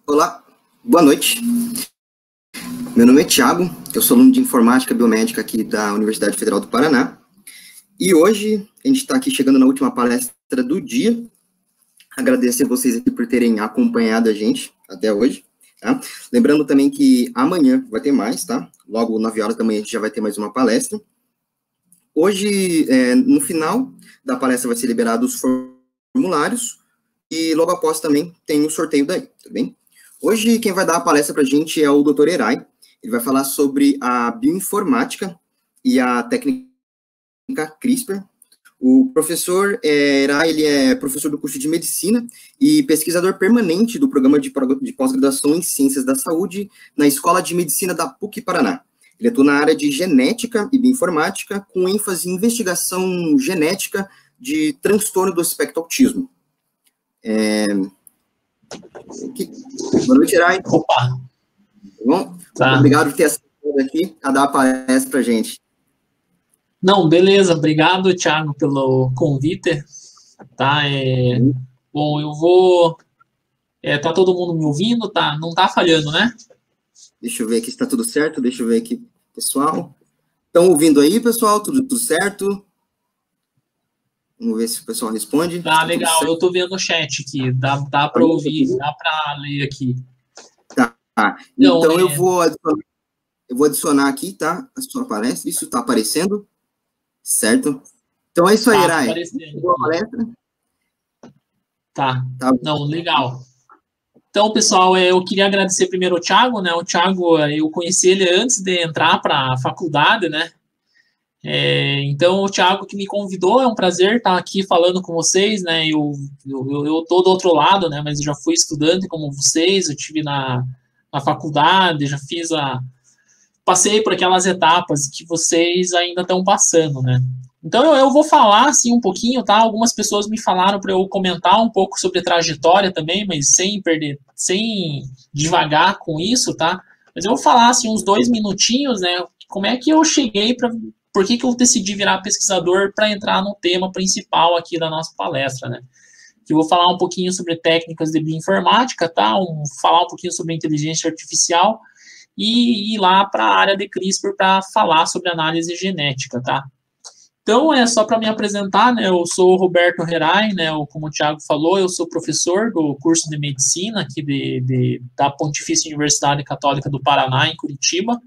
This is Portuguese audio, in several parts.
Olá, boa noite. Meu nome é Thiago, eu sou aluno de Informática Biomédica aqui da Universidade Federal do Paraná. E hoje a gente está aqui chegando na última palestra do dia. Agradecer vocês aqui por terem acompanhado a gente até hoje. Tá? Lembrando também que amanhã vai ter mais, tá? Logo 9 horas da manhã a gente já vai ter mais uma palestra. Hoje, no final da palestra vai ser liberado os formulários e logo após também tem o sorteio daí, tá bem? Hoje quem vai dar a palestra para a gente é o Dr. Eray. Ele vai falar sobre a bioinformática e a técnica CRISPR. O professor Eray, ele é professor do curso de medicina e pesquisador permanente do programa de pós-graduação em ciências da saúde na Escola de Medicina da PUC Paraná. Ele atua na área de genética e bioinformática, com ênfase em investigação genética de transtorno do espectro autismo. Boa noite, Eray. Opa! Bom, tá. Obrigado por ter assistido aqui a dar a palestra para a gente. Não, beleza. Obrigado, Thiago, pelo convite. Tá, Bom, eu vou... tá todo mundo me ouvindo? Tá? Não tá falhando, né? Deixa eu ver aqui se está tudo certo. Deixa eu ver aqui, pessoal. Estão ouvindo aí, pessoal? Tudo certo? Vamos ver se o pessoal responde. Tá, legal. Eu tô vendo o chat aqui. Dá para ouvir, dá para ler aqui. Tá. Então, eu vou adicionar aqui, tá? A sua palestra. Isso está aparecendo. Certo? Então, é isso aí, Eray. Boa palestra. Tá. Não, legal. Então, pessoal, eu queria agradecer primeiro ao Thiago, né? O Thiago, eu conheci ele antes de entrar para a faculdade, né? Então, o Thiago que me convidou, é um prazer estar aqui falando com vocês, né? Eu tô do outro lado, né? Mas eu já fui estudante como vocês, eu tive na faculdade, já passei por aquelas etapas que vocês ainda estão passando, né? Então, eu vou falar, assim, um pouquinho, tá? Algumas pessoas me falaram para eu comentar um pouco sobre trajetória também, mas sem devagar com isso, tá? Mas eu vou falar, assim, uns 2 minutinhos, né? Como é que eu cheguei por que eu decidi virar pesquisador para entrar no tema principal aqui da nossa palestra, né? Que eu vou falar um pouquinho sobre técnicas de bioinformática, tá? Falar um pouquinho sobre inteligência artificial e ir lá para a área de CRISPR para falar sobre análise genética, tá? Então, só para me apresentar, né, eu sou o Roberto Eray, né, como o Thiago falou, eu sou professor do curso de medicina aqui da Pontifícia Universidade Católica do Paraná, em Curitiba,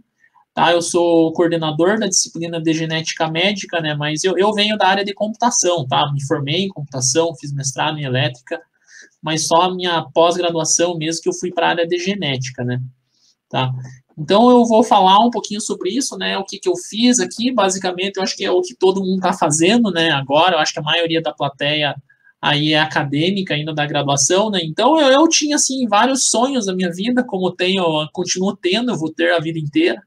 tá? Eu sou coordenador da disciplina de genética médica, né, mas eu venho da área de computação, tá? Me formei em computação, fiz mestrado em elétrica, mas só a minha pós-graduação mesmo que eu fui para a área de genética, né, tá? Então, eu vou falar um pouquinho sobre isso, né, o que eu fiz aqui, basicamente, eu acho que é o que todo mundo está fazendo, né, agora, eu acho que a maioria da plateia aí é acadêmica ainda da graduação, né, então eu tinha, assim, vários sonhos na minha vida, como continuo tendo, eu vou ter a vida inteira,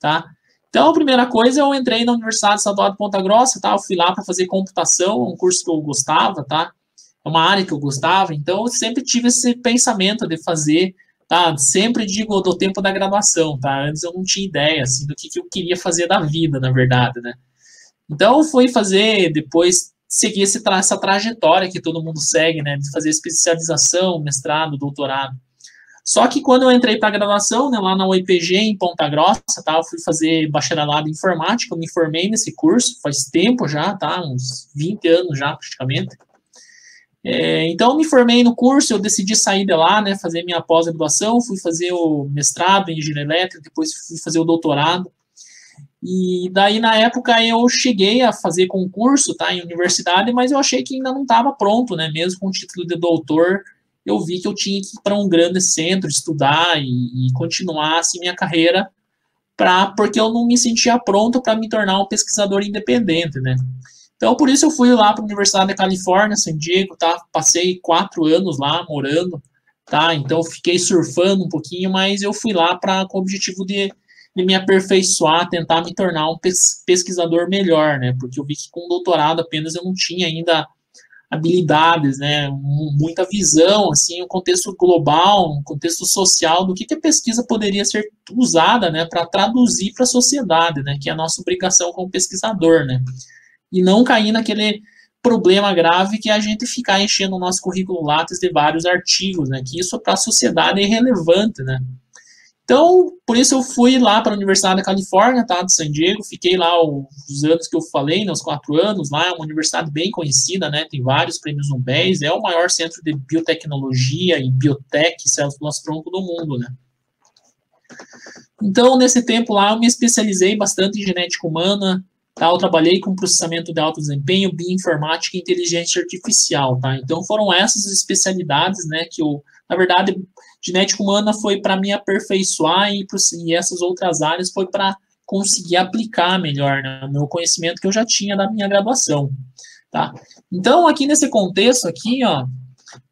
tá? Então, a primeira coisa, eu entrei na Universidade Estadual de Ponta Grossa, tá, eu fui lá para fazer computação, um curso que eu gostava, tá, é uma área que eu gostava, então eu sempre tive esse pensamento de fazer. Tá, sempre digo do tempo da graduação, tá? Antes eu não tinha ideia, assim, do que eu queria fazer da vida, na verdade, né? Então, eu fui fazer, depois, seguir essa trajetória que todo mundo segue, né? De fazer especialização, mestrado, doutorado. Só que quando eu entrei para a graduação, né, lá na UEPG, em Ponta Grossa, tá? Eu fui fazer bacharelado em informática, eu me formei nesse curso, faz tempo já, tá? Uns 20 anos já, praticamente. Então, eu me formei no curso, eu decidi sair de lá, né, fazer minha pós-graduação, fui fazer o mestrado em engenharia elétrica, depois fui fazer o doutorado, e daí, na época, eu cheguei a fazer concurso, tá, em universidade, mas eu achei que ainda não estava pronto, né, mesmo com o título de doutor, eu vi que eu tinha que ir para um grande centro, estudar e continuar, assim, minha carreira, porque eu não me sentia pronto para me tornar um pesquisador independente, né. Então, por isso eu fui lá para a Universidade da Califórnia, San Diego, tá? Passei 4 anos lá morando, tá? Então, fiquei surfando um pouquinho, mas eu fui lá com o objetivo de me aperfeiçoar, tentar me tornar um pesquisador melhor, né? Porque eu vi que com doutorado apenas eu não tinha ainda habilidades, né? Muita visão, assim, um contexto global, um contexto social do que a pesquisa poderia ser usada, né? Para traduzir para a sociedade, né? Que é a nossa obrigação como pesquisador, né? E não cair naquele problema grave que é a gente ficar enchendo o nosso currículo Lattes de vários artigos, né? Que isso para a sociedade é irrelevante, né? Então, por isso eu fui lá para a Universidade da Califórnia, tá, de San Diego, fiquei lá os anos que eu falei, né, os 4 anos lá, é uma universidade bem conhecida, né, tem vários prêmios Nobel, é o maior centro de biotecnologia e biotech, células-tronco do mundo, né. Então, nesse tempo lá, eu me especializei bastante em genética humana, tá, eu trabalhei com processamento de alto desempenho, bioinformática e inteligência artificial, tá, então foram essas especialidades, né, que eu, na verdade, genética humana foi para me aperfeiçoar e essas outras áreas foi para conseguir aplicar melhor, né, o meu conhecimento que eu já tinha da minha graduação, tá? Então, aqui nesse contexto aqui, ó,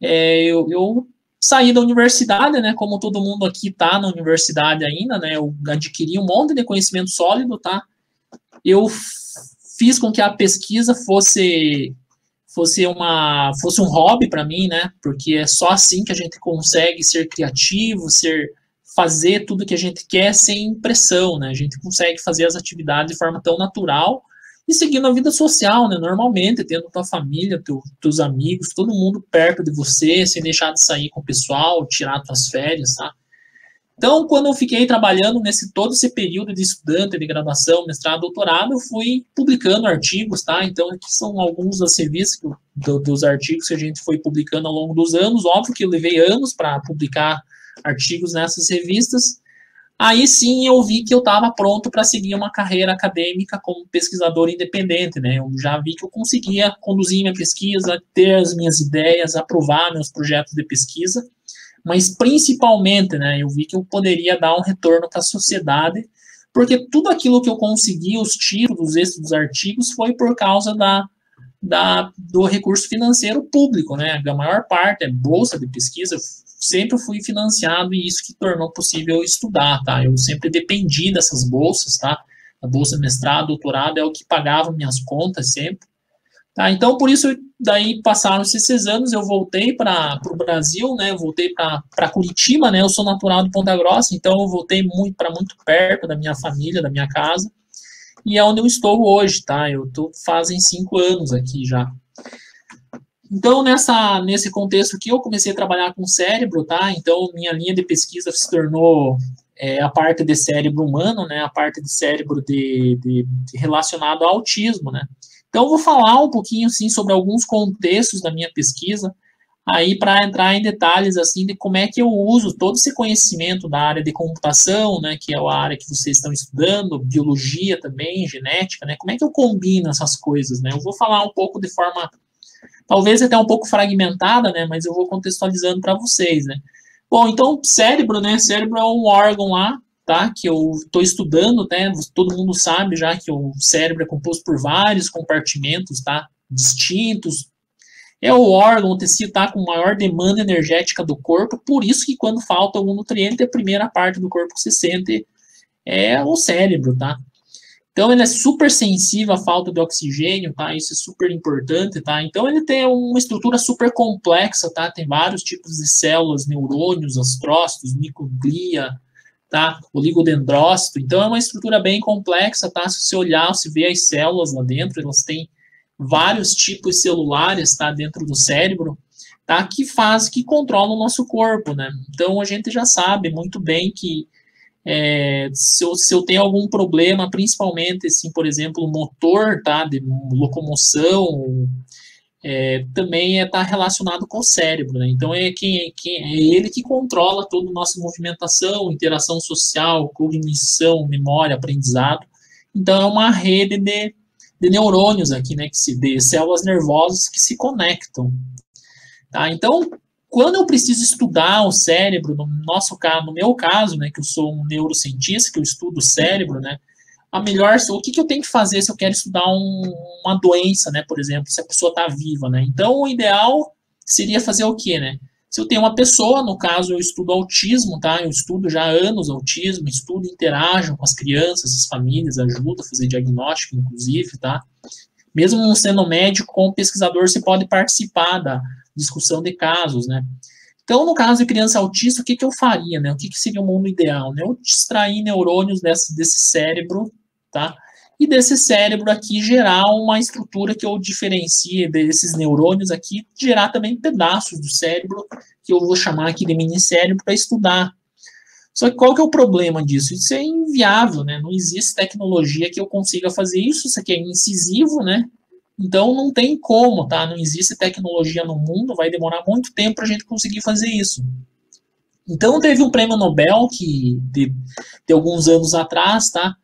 eu saí da universidade, né, como todo mundo aqui tá na universidade ainda, né, eu adquiri um monte de conhecimento sólido, tá? Eu fiz com que a pesquisa fosse um hobby para mim, né? Porque é só assim que a gente consegue ser criativo, fazer tudo que a gente quer sem pressão, né? A gente consegue fazer as atividades de forma tão natural e seguindo a vida social, né? Normalmente, tendo tua família, teus amigos, todo mundo perto de você, sem deixar de sair com o pessoal, tirar tuas férias, tá? Então, quando eu fiquei trabalhando todo esse período de estudante, de graduação, mestrado, doutorado, eu fui publicando artigos, tá? Então, aqui são alguns das revistas, dos artigos que a gente foi publicando ao longo dos anos. Óbvio que eu levei anos para publicar artigos nessas revistas. Aí sim eu vi que eu estava pronto para seguir uma carreira acadêmica como pesquisador independente, né? Eu já vi que eu conseguia conduzir minha pesquisa, ter as minhas ideias, aprovar meus projetos de pesquisa, mas principalmente, né, eu vi que eu poderia dar um retorno para a sociedade, porque tudo aquilo que eu consegui, os títulos, esses dos artigos, foi por causa do recurso financeiro público, né, a maior parte é bolsa de pesquisa, eu sempre fui financiado e isso que tornou possível eu estudar, tá, eu sempre dependi dessas bolsas, tá, a bolsa mestrado, doutorado é o que pagava minhas contas sempre. Tá, então, por isso, daí passaram-se esses anos, eu voltei para o Brasil, né, eu voltei para Curitiba, né, eu sou natural de Ponta Grossa, então eu voltei para muito perto da minha família, da minha casa, e é onde eu estou hoje, tá, fazem 5 anos aqui já. Então, nesse contexto aqui, eu comecei a trabalhar com cérebro, tá, então minha linha de pesquisa se tornou a parte de cérebro humano, né, a parte de cérebro relacionado ao autismo, né. Então, eu vou falar um pouquinho, assim, sobre alguns contextos da minha pesquisa, aí para entrar em detalhes, assim, de como é que eu uso todo esse conhecimento da área de computação, né, que é a área que vocês estão estudando, biologia também, genética, né, como é que eu combino essas coisas, né, eu vou falar um pouco de forma, talvez até um pouco fragmentada, né, mas eu vou contextualizando para vocês, né. Bom, então, cérebro, né, cérebro é um órgão lá, tá, que eu estou estudando, né, todo mundo sabe já que o cérebro é composto por vários compartimentos, tá, distintos, é o órgão, o tecido tá com maior demanda energética do corpo, por isso que quando falta algum nutriente, a primeira parte do corpo que se sente é o cérebro, tá. Então, ele é super sensível à falta de oxigênio, tá, isso é super importante, tá, então ele tem uma estrutura super complexa, tá, tem vários tipos de células, neurônios, astrócitos, microglia, tá? Oligodendrócito, então é uma estrutura bem complexa, tá? Se você olhar, se vê as células lá dentro, elas têm vários tipos celulares, tá? Dentro do cérebro, tá? Que controlam o nosso corpo, né? Então a gente já sabe muito bem que se eu tenho algum problema, principalmente, assim, por exemplo, motor, tá? De locomoção, também está relacionado com o cérebro, né? Então é ele que controla toda a nossa movimentação, interação social, cognição, memória, aprendizado. Então é uma rede de neurônios aqui, né? De células nervosas que se conectam. Tá? Então, quando eu preciso estudar o cérebro, no meu caso, né? Que eu sou um neurocientista, que eu estudo o cérebro, né? O que eu tenho que fazer se eu quero estudar uma doença, né, por exemplo, se a pessoa está viva, né? Então, o ideal seria fazer o quê, né? Se eu tenho uma pessoa, no caso, eu estudo autismo, tá? Eu estudo já há anos autismo, estudo, interajo com as crianças, as famílias, ajudo a fazer diagnóstico, inclusive, tá? Mesmo não sendo médico, como pesquisador, você pode participar da discussão de casos, né? Então, no caso de criança autista, o que eu faria, né? O que seria o mundo ideal, né? Eu extrair neurônios desse cérebro, tá? e desse cérebro aqui gerar uma estrutura que eu diferencie desses neurônios aqui, gerar também pedaços do cérebro, que eu vou chamar aqui de minicérebro para estudar. Só que qual que é o problema disso? Isso é inviável, né? Não existe tecnologia que eu consiga fazer isso, isso aqui é incisivo, né? Então não tem como, tá? Não existe tecnologia no mundo, vai demorar muito tempo para a gente conseguir fazer isso. Então teve um prêmio Nobel que de alguns anos atrás, tá?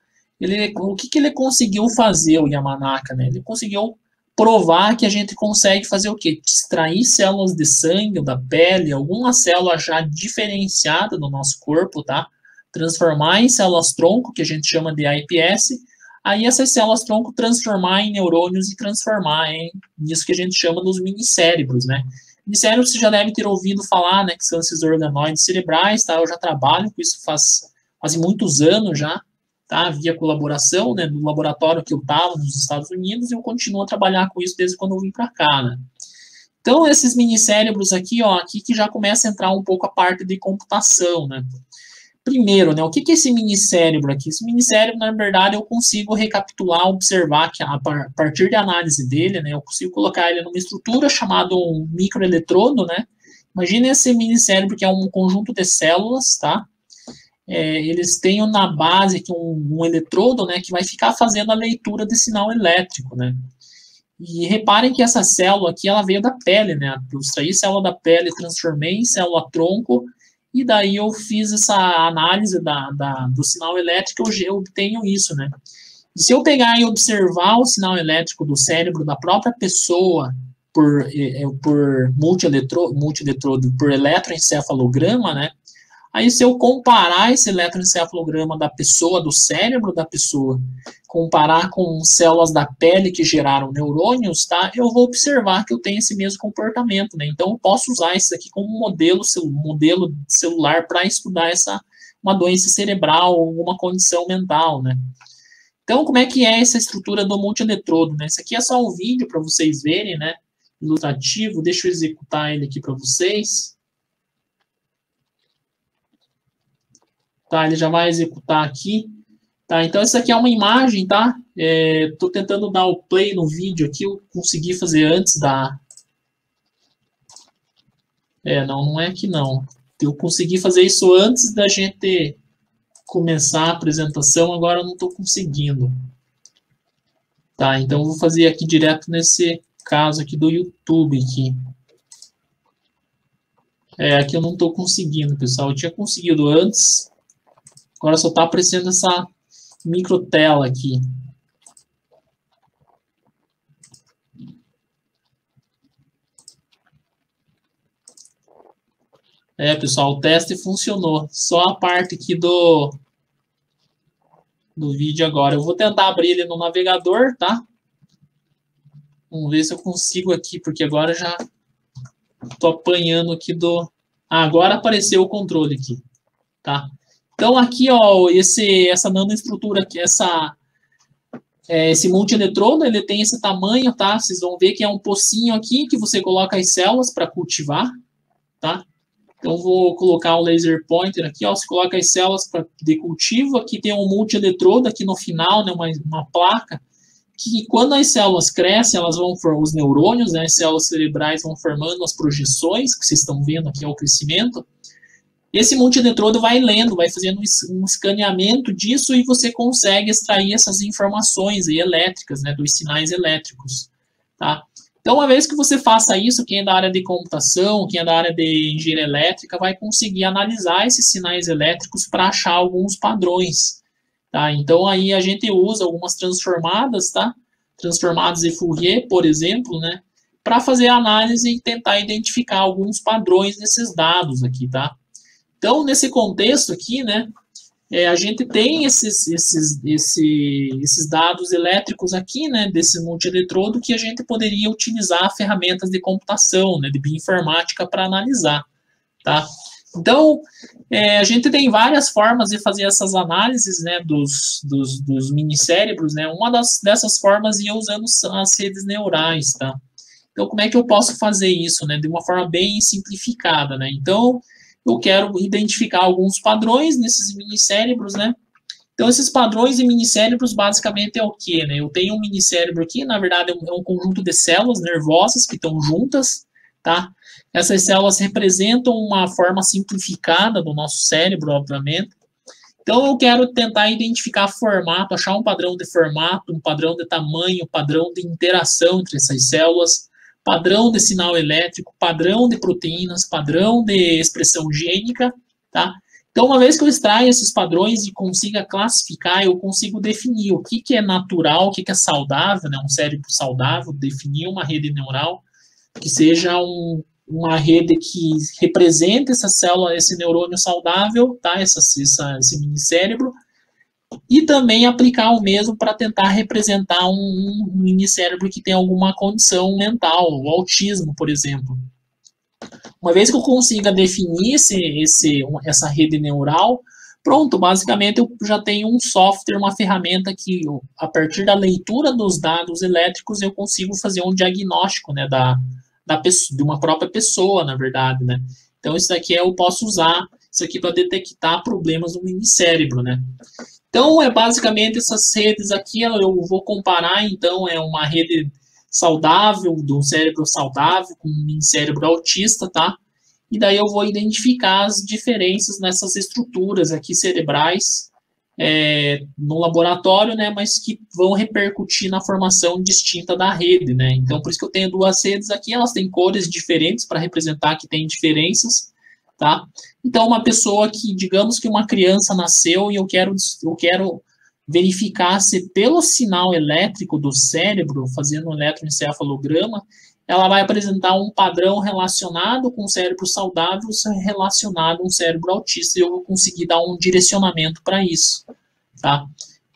O que ele conseguiu fazer, o Yamanaka, né? Ele conseguiu provar que a gente consegue fazer o quê? Extrair células de sangue ou da pele, alguma célula já diferenciada do nosso corpo, tá? Transformar em células-tronco, que a gente chama de iPS, aí essas células-tronco transformar em neurônios e transformar em nisso que a gente chama dos minicérebros, né? Minicérebros você já deve ter ouvido falar, né? Que são esses organoides cerebrais, tá? Eu já trabalho com isso faz muitos anos já, tá? Via colaboração, né? No laboratório que eu estava nos Estados Unidos, eu continuo a trabalhar com isso desde quando eu vim para cá, né? Então, esses minicérebros aqui, ó, aqui que já começa a entrar um pouco a parte de computação, né? Primeiro, né, o que é esse minicérebro aqui? Esse minicérebro, na verdade, eu consigo recapitular, observar que a partir da análise dele, né, eu consigo colocar ele numa estrutura chamada um microeletrodo, né? Imagina esse minicérebro que é um conjunto de células, tá? Eles têm na base aqui um eletrodo, né, que vai ficar fazendo a leitura de sinal elétrico, né? E reparem que essa célula aqui, ela veio da pele, né? Eu extraí célula da pele, transformei em célula-tronco, e daí eu fiz essa análise do sinal elétrico, eu obtenho isso, né? E se eu pegar e observar o sinal elétrico do cérebro da própria pessoa por multieletrodo, por eletroencefalograma, né? Aí, se eu comparar esse eletroencefalograma da pessoa, do cérebro da pessoa, comparar com células da pele que geraram neurônios, tá? Eu vou observar que eu tenho esse mesmo comportamento, né? Então, eu posso usar isso aqui como modelo celular para estudar uma doença cerebral ou alguma condição mental, né? Então, como é que é essa estrutura do multieletrodo, né? Isso aqui é só um vídeo para vocês verem, né? Ilustrativo. Deixa eu executar ele aqui para vocês. Tá, ele já vai executar aqui. Tá, então essa aqui é uma imagem, tá? Tô tentando dar o play no vídeo aqui, eu consegui fazer antes da... não é aqui não. Eu consegui fazer isso antes da gente começar a apresentação, agora eu não tô conseguindo. Tá, então eu vou fazer aqui direto nesse caso aqui do YouTube aqui. Aqui eu não tô conseguindo, pessoal. Eu tinha conseguido antes. Agora só está aparecendo essa micro tela aqui. Pessoal, o teste funcionou. Só a parte aqui do vídeo agora. Eu vou tentar abrir ele no navegador, tá? Vamos ver se eu consigo aqui, porque agora já estou apanhando aqui do... agora apareceu o controle aqui, tá? Então, aqui, ó, essa nanoestrutura aqui, esse multieletrodo, ele tem esse tamanho, tá? Vocês vão ver que é um pocinho aqui que você coloca as células para cultivar, tá? Então, vou colocar o laser pointer aqui, ó, você coloca as células de cultivo, aqui tem um multieletrodo aqui no final, né, uma placa, que quando as células crescem, elas vão formar os neurônios, né, as células cerebrais vão formando as projeções, que vocês estão vendo aqui, é o crescimento. Esse multieletrodo vai lendo, vai fazendo um escaneamento disso e você consegue extrair essas informações aí elétricas, né, dos sinais elétricos, tá? Então, uma vez que você faça isso, quem é da área de computação, quem é da área de engenharia elétrica, vai conseguir analisar esses sinais elétricos para achar alguns padrões, tá? Então, aí a gente usa algumas transformadas, tá? Transformadas de Fourier, por exemplo, né, para fazer a análise e tentar identificar alguns padrões nesses dados aqui, tá? Então, nesse contexto aqui, né, a gente tem esses dados elétricos aqui, né, desse multieletrodo, que a gente poderia utilizar ferramentas de computação, né, de bioinformática para analisar, tá? Então, a gente tem várias formas de fazer essas análises, né, dos minicérebros, né, uma dessas formas ia usando as redes neurais, tá? Então, como é que eu posso fazer isso, né, de uma forma bem simplificada, né? Então, eu quero identificar alguns padrões nesses minicérebros, né? Então, esses padrões e minicérebros, basicamente, é o quê, né? Eu tenho um minicérebro aqui, na verdade, é um conjunto de células nervosas que estão juntas, tá? Essas células representam uma forma simplificada do nosso cérebro, obviamente. Então, eu quero tentar identificar formato, achar um padrão de formato, um padrão de tamanho, padrão de interação entre essas células, padrão de sinal elétrico, padrão de proteínas, padrão de expressão gênica, tá? Então, uma vez que eu extraio esses padrões e consiga classificar, eu consigo definir o que é natural, o que é saudável, né? Um cérebro saudável, definir uma rede neural que seja uma rede que represente essa célula, esse neurônio saudável, tá? Esse minicérebro, e também aplicar o mesmo para tentar representar um minicérebro que tem alguma condição mental, o autismo, por exemplo. Uma vez que eu consiga definir essa rede neural, pronto, basicamente eu já tenho um software, uma ferramenta que, a partir da leitura dos dados elétricos, eu consigo fazer um diagnóstico, né, de uma própria pessoa, na verdade, né. Então, isso aqui eu posso usar isso aqui para detectar problemas no minicérebro, né. Então, basicamente essas redes aqui, eu vou comparar, então, é uma rede saudável, de um cérebro saudável, com um cérebro autista, tá? E daí eu vou identificar as diferenças nessas estruturas aqui cerebrais no laboratório, né? Mas que vão repercutir na formação distinta da rede, né? Então, por isso que eu tenho duas redes aqui, elas têm cores diferentes para representar que tem diferenças, tá? Então, uma pessoa que, digamos que uma criança nasceu e eu quero verificar se pelo sinal elétrico do cérebro, fazendo um eletroencefalograma, ela vai apresentar um padrão relacionado com o cérebro saudável, relacionado a um cérebro autista, e eu vou conseguir dar um direcionamento para isso, tá?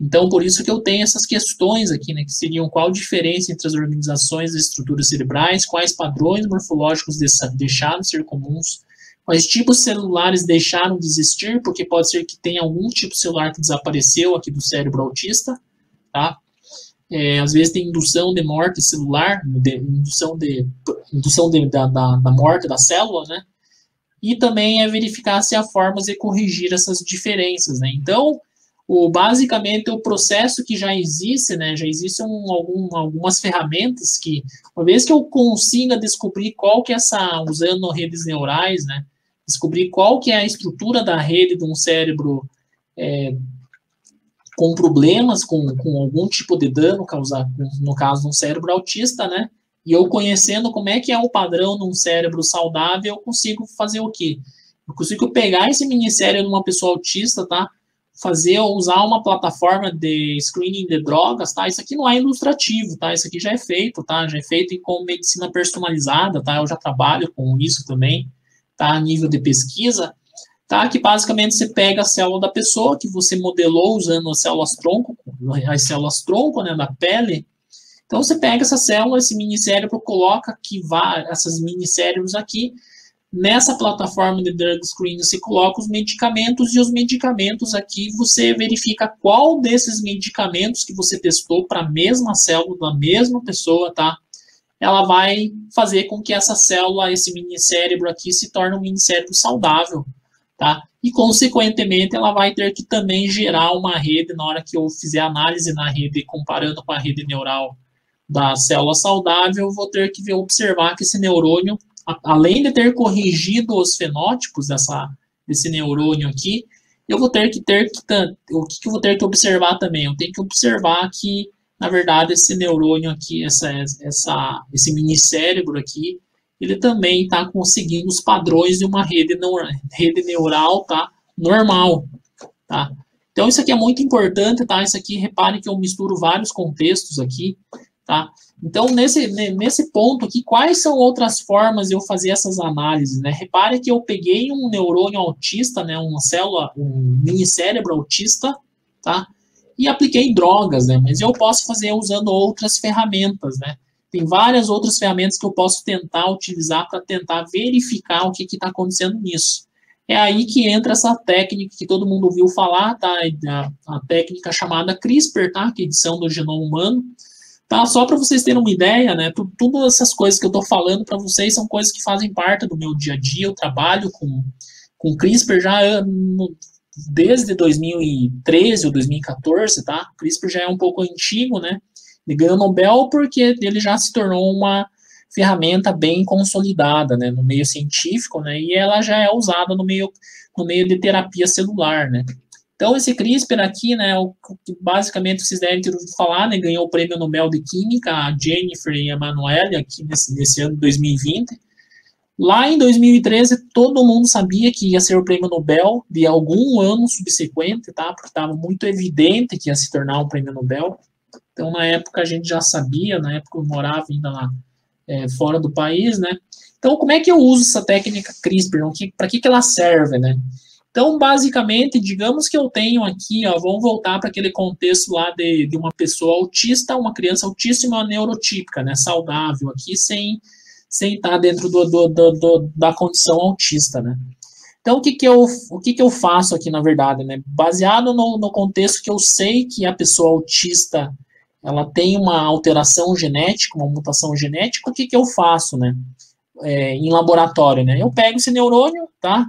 Então, por isso que eu tenho essas questões aqui, né, que seriam qual a diferença entre as organizações das estruturas cerebrais, quais padrões morfológicos deixaram de ser comuns, quais tipos celulares deixaram de existir, porque pode ser que tenha algum tipo celular que desapareceu aqui do cérebro autista, tá? Às vezes tem indução de morte celular, indução da morte da célula, né? E também verificar se há formas de corrigir essas diferenças, né? Então, basicamente, o processo que já existe, né? Já existem algumas ferramentas que, uma vez que eu consiga descobrir qual que é usando redes neurais, né? Descobrir qual que é a estrutura da rede de um cérebro com problemas, com algum tipo de dano causado, no caso de um cérebro autista, né? E eu conhecendo como é que é o padrão num cérebro saudável, eu consigo fazer o quê? Eu consigo pegar esse minicérebro de uma pessoa autista, tá? Usar uma plataforma de screening de drogas, tá? Isso aqui não é ilustrativo, tá? Isso aqui já é feito, tá? Já é feito com medicina personalizada, tá? Eu já trabalho com isso também, tá? A nível de pesquisa, tá? Que basicamente você pega a célula da pessoa que você modelou usando as células tronco, né, da pele. Então você pega essa célula, esse minicérebro, coloca essas minicérebros aqui nessa plataforma de drug screening, você coloca os medicamentos, e os medicamentos aqui você verifica qual desses medicamentos que você testou para a mesma célula da mesma pessoa, tá? Ela vai fazer com que essa célula, esse minicérebro aqui, se torne um minicérebro saudável, tá? E, consequentemente, ela vai ter que também gerar uma rede, na hora que eu fizer análise na rede, comparando com a rede neural da célula saudável, eu vou ter que observar que esse neurônio, além de ter corrigido os fenótipos desse neurônio aqui, eu vou ter que o que eu vou ter que observar também? Eu tenho que observar que, na verdade, esse neurônio aqui, esse minicérebro aqui, ele também está conseguindo os padrões de uma rede neural, tá? Normal, tá? Então, isso aqui é muito importante, tá? Isso aqui, repare que eu misturo vários contextos aqui, tá? Então, nesse ponto aqui, quais são outras formas de eu fazer essas análises, né? Repare que eu peguei um neurônio autista, né? Uma célula, um minicérebro autista, tá? E apliquei drogas, né? Mas eu posso fazer usando outras ferramentas, né? Tem várias outras ferramentas que eu posso tentar utilizar para tentar verificar o que está acontecendo nisso. É aí que entra essa técnica que todo mundo ouviu falar, tá? A técnica chamada CRISPR, tá? Que é edição do genoma humano. Tá? Só para vocês terem uma ideia, né? Todas essas coisas que eu estou falando para vocês são coisas que fazem parte do meu dia a dia. Eu trabalho com CRISPR já desde 2013 ou 2014, tá? O CRISPR já é um pouco antigo, né? Ele ganhou o Nobel porque ele já se tornou uma ferramenta bem consolidada, né, no meio científico, né, e ela já é usada no meio de terapia celular, né. Então, esse CRISPR aqui, né, o que basicamente vocês devem ter ouvido falar, né, ganhou o Prêmio Nobel de Química, a Jennifer e a Emanuele, aqui nesse ano de 2020. Lá em 2013, todo mundo sabia que ia ser o Prêmio Nobel de algum ano subsequente, tá, porque estava muito evidente que ia se tornar um Prêmio Nobel. Então, na época, a gente já sabia, na época eu morava ainda lá fora do país, né? Então, como é que eu uso essa técnica CRISPR? Para que ela serve, né? Então, basicamente, digamos que eu tenho aqui, ó, vamos voltar para aquele contexto lá de uma pessoa autista, uma criança autista e uma neurotípica, né? Saudável aqui, sem estar dentro da condição autista, né? Então, o que eu faço aqui, na verdade, né? Baseado no contexto que eu sei que a pessoa autista ela tem uma alteração genética, uma mutação genética, o que eu faço, né? Em laboratório, né? Eu pego esse neurônio, tá?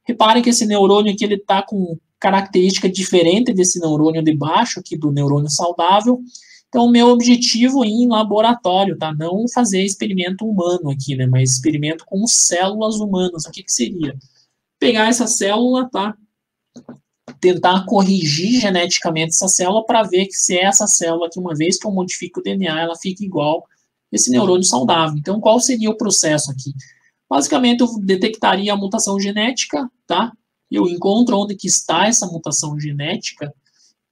Reparem que esse neurônio aqui, ele tá com característica diferente desse neurônio de baixo, aqui do neurônio saudável. Então, o meu objetivo é ir em laboratório, tá? Não fazer experimento humano aqui, né? Mas experimento com células humanas. O que seria? Pegar essa célula, tá? Tentar corrigir geneticamente essa célula para ver que se essa célula que uma vez que eu modifico o DNA, ela fica igual esse neurônio saudável. Então, qual seria o processo aqui? Basicamente, eu detectaria a mutação genética, tá? Eu encontro onde que está essa mutação genética.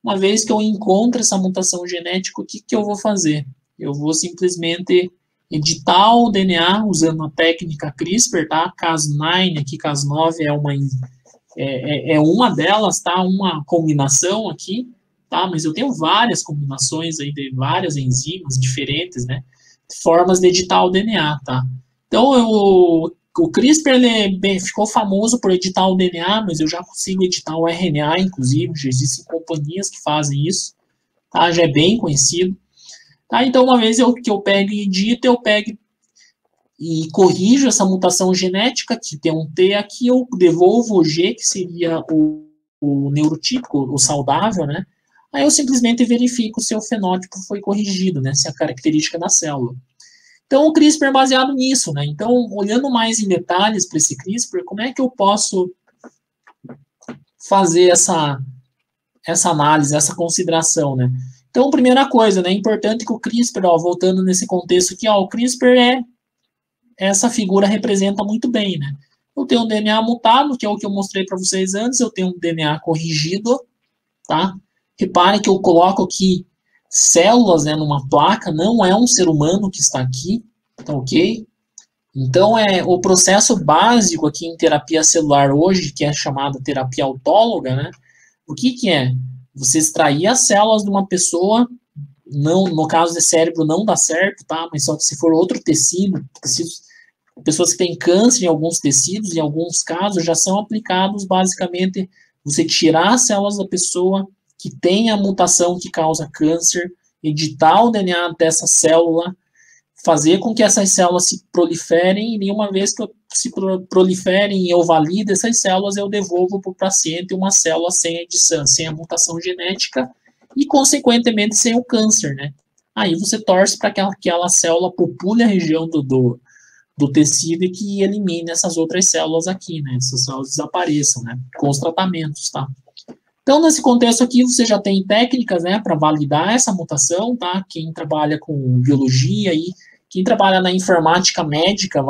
Uma vez que eu encontro essa mutação genética, o que eu vou fazer? Eu vou simplesmente editar o DNA usando a técnica CRISPR, tá? Cas9, aqui Cas9 é uma delas, tá? Uma combinação aqui, tá? Mas eu tenho várias combinações aí de várias enzimas diferentes, né? Formas de editar o DNA, tá? Então, o CRISPR ficou famoso por editar o DNA, mas eu já consigo editar o RNA, inclusive, já existem companhias que fazem isso, tá? Já é bem conhecido. Tá? Então, uma vez que eu pego e edito, eu pego e corrijo essa mutação genética, que tem um T aqui, eu devolvo o G, que seria o neurotípico, o saudável, né? Aí eu simplesmente verifico se o fenótipo foi corrigido, né? Se a característica da célula. Então, o CRISPR é baseado nisso, né? Então, olhando mais em detalhes para esse CRISPR, como é que eu posso fazer essa análise, essa consideração, né? Então, primeira coisa, né? É importante que o CRISPR, ó, voltando nesse contexto aqui, ó, o CRISPR essa figura representa muito bem, né? Eu tenho um DNA mutado, que é o que eu mostrei para vocês antes, eu tenho um DNA corrigido, tá? Reparem que eu coloco aqui células, né, numa placa, não é um ser humano que está aqui, tá ok? Então, o processo básico aqui em terapia celular hoje, que é chamada terapia autóloga, né? O que é? Você extrair as células de uma pessoa, não, no caso de cérebro não dá certo, tá? Mas só que se for outro tecido, pessoas que têm câncer em alguns tecidos, em alguns casos, já são aplicados basicamente você tirar as células da pessoa que tem a mutação que causa câncer, editar o DNA dessa célula, fazer com que essas células se proliferem, e uma vez que se proliferem e eu valido essas células, eu devolvo para o paciente uma célula sem edição, sem a mutação genética e, consequentemente, sem o câncer, né? Aí você torce para que aquela célula popule a região do tecido e que elimine essas outras células aqui, né? Essas células desapareçam, né? Com os tratamentos, tá? Então, nesse contexto aqui, você já tem técnicas, né, para validar essa mutação, tá? Quem trabalha com biologia e quem trabalha na informática médica,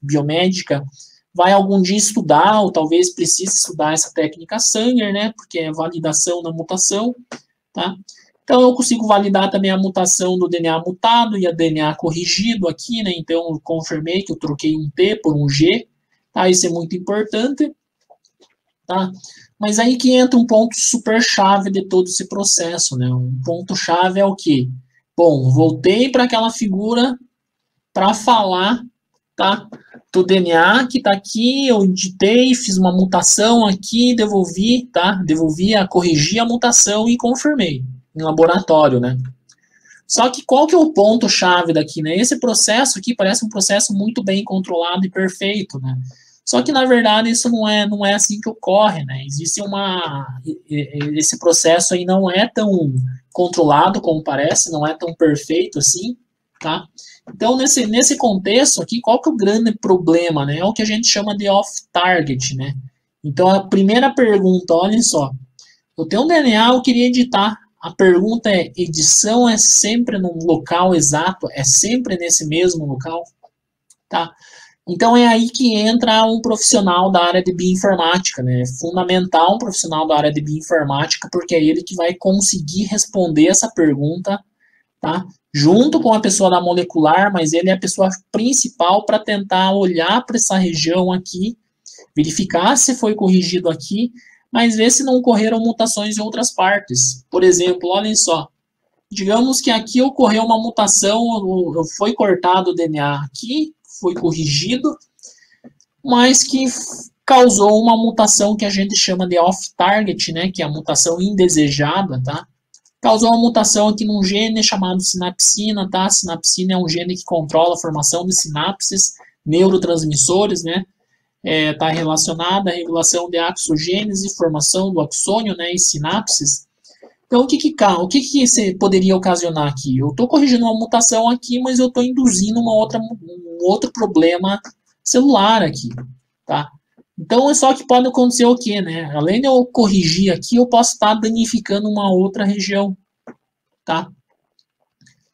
biomédica, vai algum dia estudar, ou talvez precise estudar essa técnica Sanger, né? Porque é validação da mutação, tá? Então, eu consigo validar também a mutação do DNA mutado e a DNA corrigido aqui, né? Então, eu confirmei que eu troquei um T por um G, tá? Isso é muito importante, tá? Mas aí que entra um ponto super chave de todo esse processo, né? Um ponto chave é o quê? Bom, voltei para aquela figura para falar, tá? Do DNA que está aqui, eu editei, fiz uma mutação aqui, devolvi, tá? Corrigi a mutação e confirmei em laboratório, né? Só que qual que é o ponto-chave daqui, né? Esse processo aqui parece um processo muito bem controlado e perfeito, né? Só que, na verdade, isso não é assim que ocorre, né? Esse processo aí não é tão controlado como parece, não é tão perfeito assim, tá? Então, nesse contexto aqui, qual que é o grande problema, né? É o que a gente chama de off-target, né? Então, a primeira pergunta, olhem só, eu tenho um DNA, eu queria editar. A pergunta é, edição é sempre no local exato? É sempre nesse mesmo local? Tá? Então, é aí que entra um profissional da área de bioinformática, né? É fundamental um profissional da área de bioinformática, porque é ele que vai conseguir responder essa pergunta, tá? Junto com a pessoa da molecular, mas ele é a pessoa principal para tentar olhar para essa região aqui, verificar se foi corrigido aqui, mas ver se não ocorreram mutações em outras partes. Por exemplo, olhem só, digamos que aqui ocorreu uma mutação, foi cortado o DNA aqui, foi corrigido, mas que causou uma mutação que a gente chama de off-target, né, que é a mutação indesejada, tá? Causou uma mutação aqui num gene chamado sinapsina, tá? Sinapsina é um gene que controla a formação de sinapses, neurotransmissores, né? Está relacionada à regulação de axogênese, formação do axônio, né, e sinapses. Então, o que você poderia ocasionar aqui? Eu estou corrigindo uma mutação aqui, mas eu estou induzindo um outro problema celular aqui, tá? Então, é só que pode acontecer o quê, né? Além de eu corrigir aqui, eu posso estar danificando uma outra região, tá?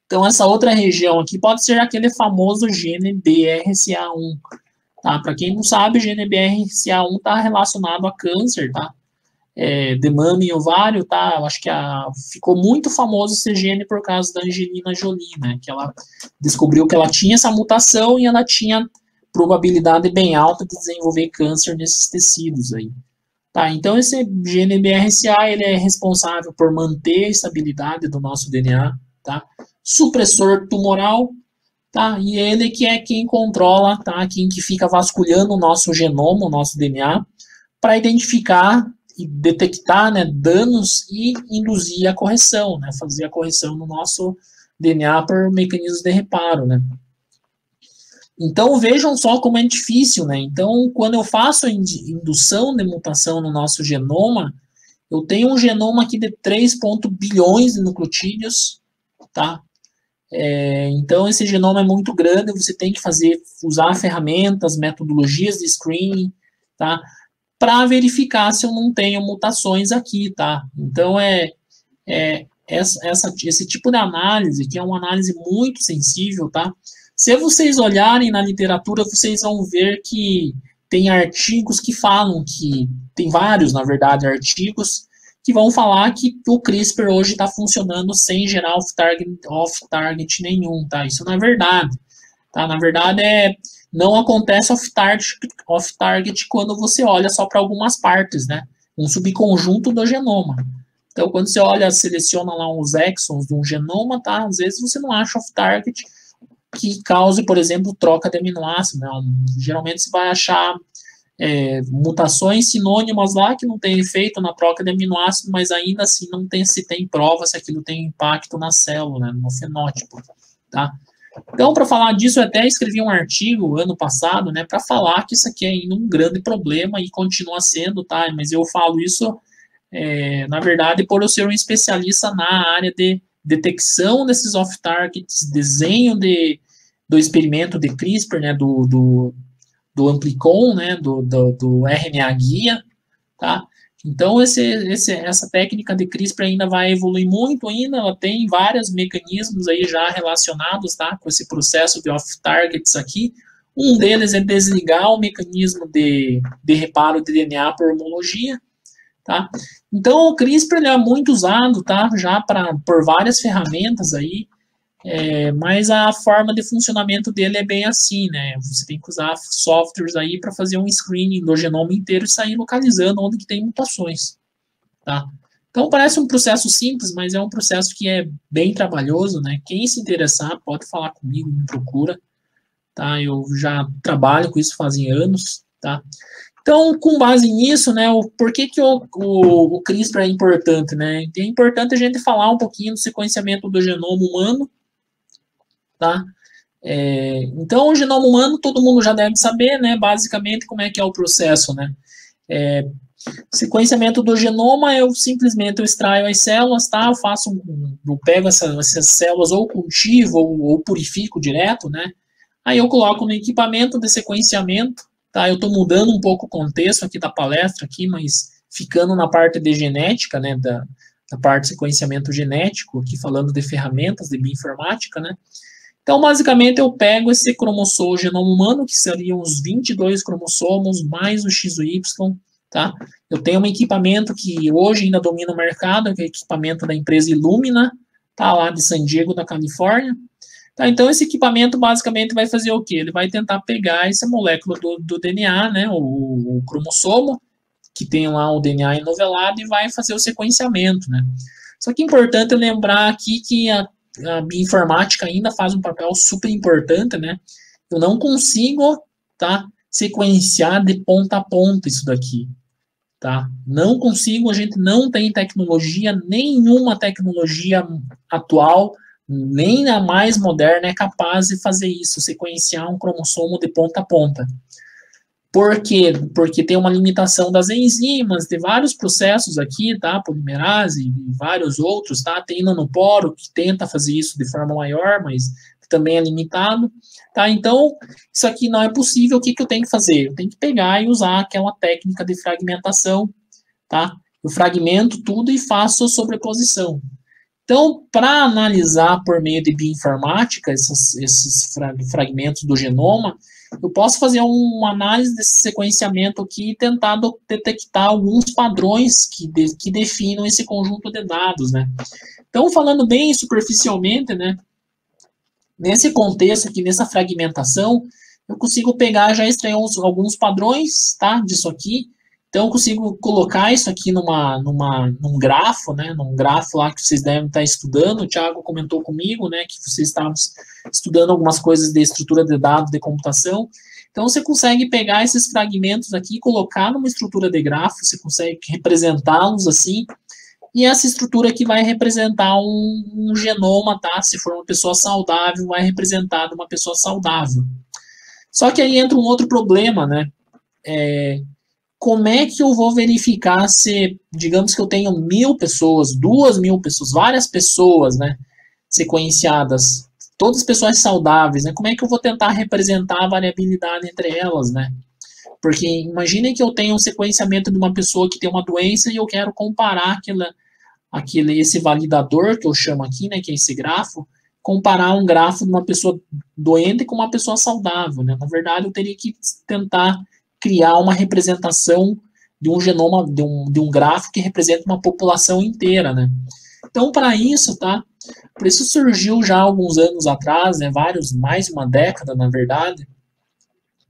Então, essa outra região aqui pode ser aquele famoso gene BRCA1, tá? Para quem não sabe, o gene BRCA1 está relacionado a câncer, tá? De mama e ovário, tá? Eu acho que ficou muito famoso esse gene por causa da Angelina Jolie, né? Que ela descobriu que ela tinha essa mutação e ela tinha probabilidade bem alta de desenvolver câncer nesses tecidos aí. Tá, então esse gene BRCA, ele é responsável por manter a estabilidade do nosso DNA, tá? Supressor tumoral, tá? E ele que é quem controla, tá? Quem que fica vasculhando o nosso genoma, o nosso DNA, para identificar e detectar, né, danos e induzir a correção, né? Fazer a correção no nosso DNA por mecanismos de reparo, né? Então, vejam só como é difícil, né? Então, quando eu faço a indução de mutação no nosso genoma, eu tenho um genoma aqui de 3 bilhões de nucleotídeos, tá? Então, esse genoma é muito grande, você tem que usar ferramentas, metodologias de screening, tá? Para verificar se eu não tenho mutações aqui, tá? Então, esse tipo de análise, que é uma análise muito sensível, tá? Se vocês olharem na literatura, vocês vão ver que tem artigos que falam que, tem vários, na verdade, artigos que vão falar que o CRISPR hoje está funcionando sem gerar off-target nenhum, tá? Isso não é verdade, tá? Na verdade, não acontece off-target quando você olha só para algumas partes, né? Um subconjunto do genoma. Então, quando você seleciona lá uns exons de um genoma, tá? Às vezes você não acha off-target que cause, por exemplo, troca de aminoácido, né? Geralmente você vai achar mutações sinônimas lá que não tem efeito na troca de aminoácido, mas ainda assim não se tem prova se aquilo tem impacto na célula, né? No fenótipo, tá? Então, para falar disso, eu até escrevi um artigo ano passado, né, para falar que isso aqui é ainda um grande problema e continua sendo, tá? Mas eu falo isso, na verdade, por eu ser um especialista na área de detecção desses off-targets, desenho do experimento de CRISPR, né, do Amplicon, né, do RNA guia, tá? Então, essa técnica de CRISPR ainda vai evoluir muito ainda, ela tem vários mecanismos aí já relacionados, tá, com esse processo de off-targets aqui. Um deles é desligar o mecanismo de reparo de DNA por homologia, tá? Então, o CRISPR é muito usado, tá, já por várias ferramentas aí, mas a forma de funcionamento dele é bem assim, né? Você tem que usar softwares aí para fazer um screening do genoma inteiro e sair localizando onde que tem mutações, tá? Então, parece um processo simples, mas é um processo que é bem trabalhoso, né? Quem se interessar pode falar comigo, me procura, tá? Eu já trabalho com isso fazem anos, tá? Então, com base nisso, né, por que o CRISPR é importante, né? É importante a gente falar um pouquinho do sequenciamento do genoma humano, tá? Então, o genoma humano, todo mundo já deve saber, né, basicamente, como é que é o processo, né. Sequenciamento do genoma, eu extraio as células, tá, eu pego essas células ou cultivo ou purifico direto, né, aí eu coloco no equipamento de sequenciamento, tá, eu estou mudando um pouco o contexto aqui da palestra, aqui, mas ficando na parte de genética, né, da parte de sequenciamento genético, aqui falando de ferramentas de bioinformática, né. Então, basicamente, eu pego esse cromossomo, o genoma humano, que seriam os 22 cromossomos, mais o X e o Y, tá? Eu tenho um equipamento que hoje ainda domina o mercado, que é o equipamento da empresa Illumina, tá? Lá de San Diego, da Califórnia. Tá? Então, esse equipamento, basicamente, vai fazer o quê? Ele vai tentar pegar essa molécula do DNA, né? O cromossomo, que tem lá o DNA enovelado, e vai fazer o sequenciamento, né? Só que é importante lembrar aqui que a bioinformática ainda faz um papel super importante, né? Eu não consigo, tá, sequenciar de ponta a ponta isso daqui, tá? Não consigo, a gente não tem nenhuma tecnologia atual, nem a mais moderna é capaz de fazer isso, sequenciar um cromossomo de ponta a ponta. Por quê? Porque tem uma limitação das enzimas, de vários processos aqui, tá? Polimerase e vários outros, tá? Tem nanoporo que tenta fazer isso de forma maior, mas também é limitado, tá? Então, isso aqui não é possível. O que eu tenho que fazer? Eu tenho que pegar e usar aquela técnica de fragmentação, tá? Eu fragmento tudo e faço a sobreposição. Então, para analisar por meio de bioinformática esses fragmentos do genoma, eu posso fazer uma análise desse sequenciamento aqui e tentar detectar alguns padrões que definam esse conjunto de dados, né? Então, falando bem superficialmente, né, nesse contexto aqui, nessa fragmentação, eu consigo pegar, já extrair alguns padrões, tá, disso aqui. Então, eu consigo colocar isso aqui num grafo, né, num grafo lá que vocês devem estar estudando. O Thiago comentou comigo, né, que vocês estavam estudando algumas coisas de estrutura de dados de computação. Então, você consegue pegar esses fragmentos aqui e colocar numa estrutura de grafo, você consegue representá-los assim, e essa estrutura aqui vai representar um genoma, tá? Se for uma pessoa saudável, vai representar uma pessoa saudável. Só que aí entra um outro problema, né? Como é que eu vou verificar se, digamos que eu tenho 1.000 pessoas, 2.000 pessoas, várias pessoas, né, sequenciadas, todas pessoas saudáveis, né? Como é que eu vou tentar representar a variabilidade entre elas, né? Porque imaginem que eu tenho um sequenciamento de uma pessoa que tem uma doença e eu quero comparar esse validador que eu chamo aqui, né, que é esse grafo, comparar um grafo de uma pessoa doente com uma pessoa saudável, né? Na verdade, eu teria que tentar criar uma representação de um genoma, de um grafo que representa uma população inteira, né? Então, para isso, tá? Por isso surgiu já alguns anos atrás, né? Mais de uma década, na verdade,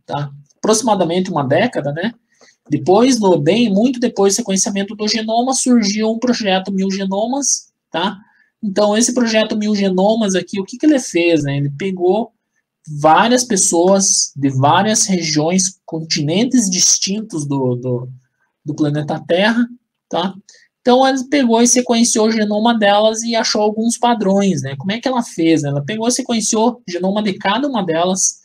tá? Aproximadamente uma década, né? Depois, muito depois do sequenciamento do genoma, surgiu um projeto 1000 Genomas, tá? Então, esse projeto 1000 Genomas aqui, o que ele fez, né? Ele pegou várias pessoas de várias regiões, continentes distintos do planeta Terra, tá? Então, ela pegou e sequenciou o genoma delas e achou alguns padrões, né? Como é que ela fez? Ela pegou e sequenciou o genoma de cada uma delas,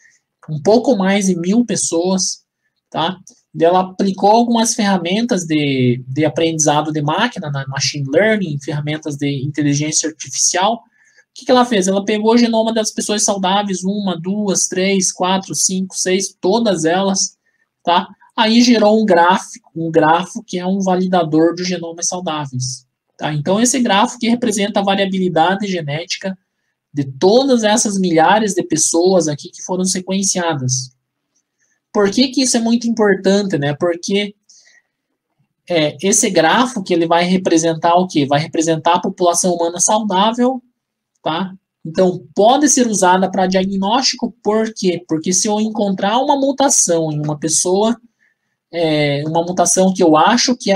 um pouco mais de 1000 pessoas, tá? Ela aplicou algumas ferramentas de aprendizado de máquina, na machine learning, ferramentas de inteligência artificial. O que ela fez? Ela pegou o genoma das pessoas saudáveis, 1, 2, 3, 4, 5, 6, todas elas, tá? Aí gerou um grafo que é um validador de genomas saudáveis, tá? Então, esse grafo que representa a variabilidade genética de todas essas milhares de pessoas aqui que foram sequenciadas. Por que isso é muito importante, né? Porque esse grafo que ele vai representar o quê? Vai representar a população humana saudável, tá? Então, pode ser usada para diagnóstico, por quê? Porque se eu encontrar uma mutação em uma pessoa, uma mutação que eu acho que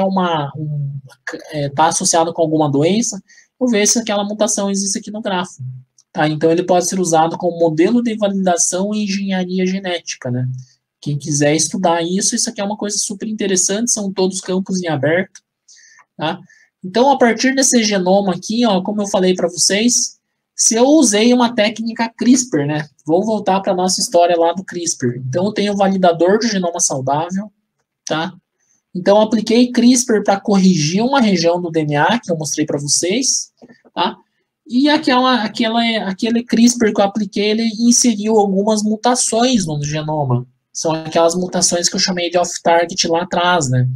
está associada com alguma doença, eu vejo se aquela mutação existe aqui no grafo. Tá? Então, ele pode ser usado como modelo de validação em engenharia genética, né? Quem quiser estudar isso aqui é uma coisa super interessante, são todos campos em aberto, tá? Então, a partir desse genoma aqui, ó, como eu falei para vocês, se eu usei uma técnica CRISPR, né? Vamos voltar para a nossa história lá do CRISPR. Então, eu tenho o validador do genoma saudável, tá? Então, eu apliquei CRISPR para corrigir uma região do DNA, que eu mostrei para vocês, tá? E aquele CRISPR que eu apliquei, ele inseriu algumas mutações no genoma. São aquelas mutações que eu chamei de off-target lá atrás, né?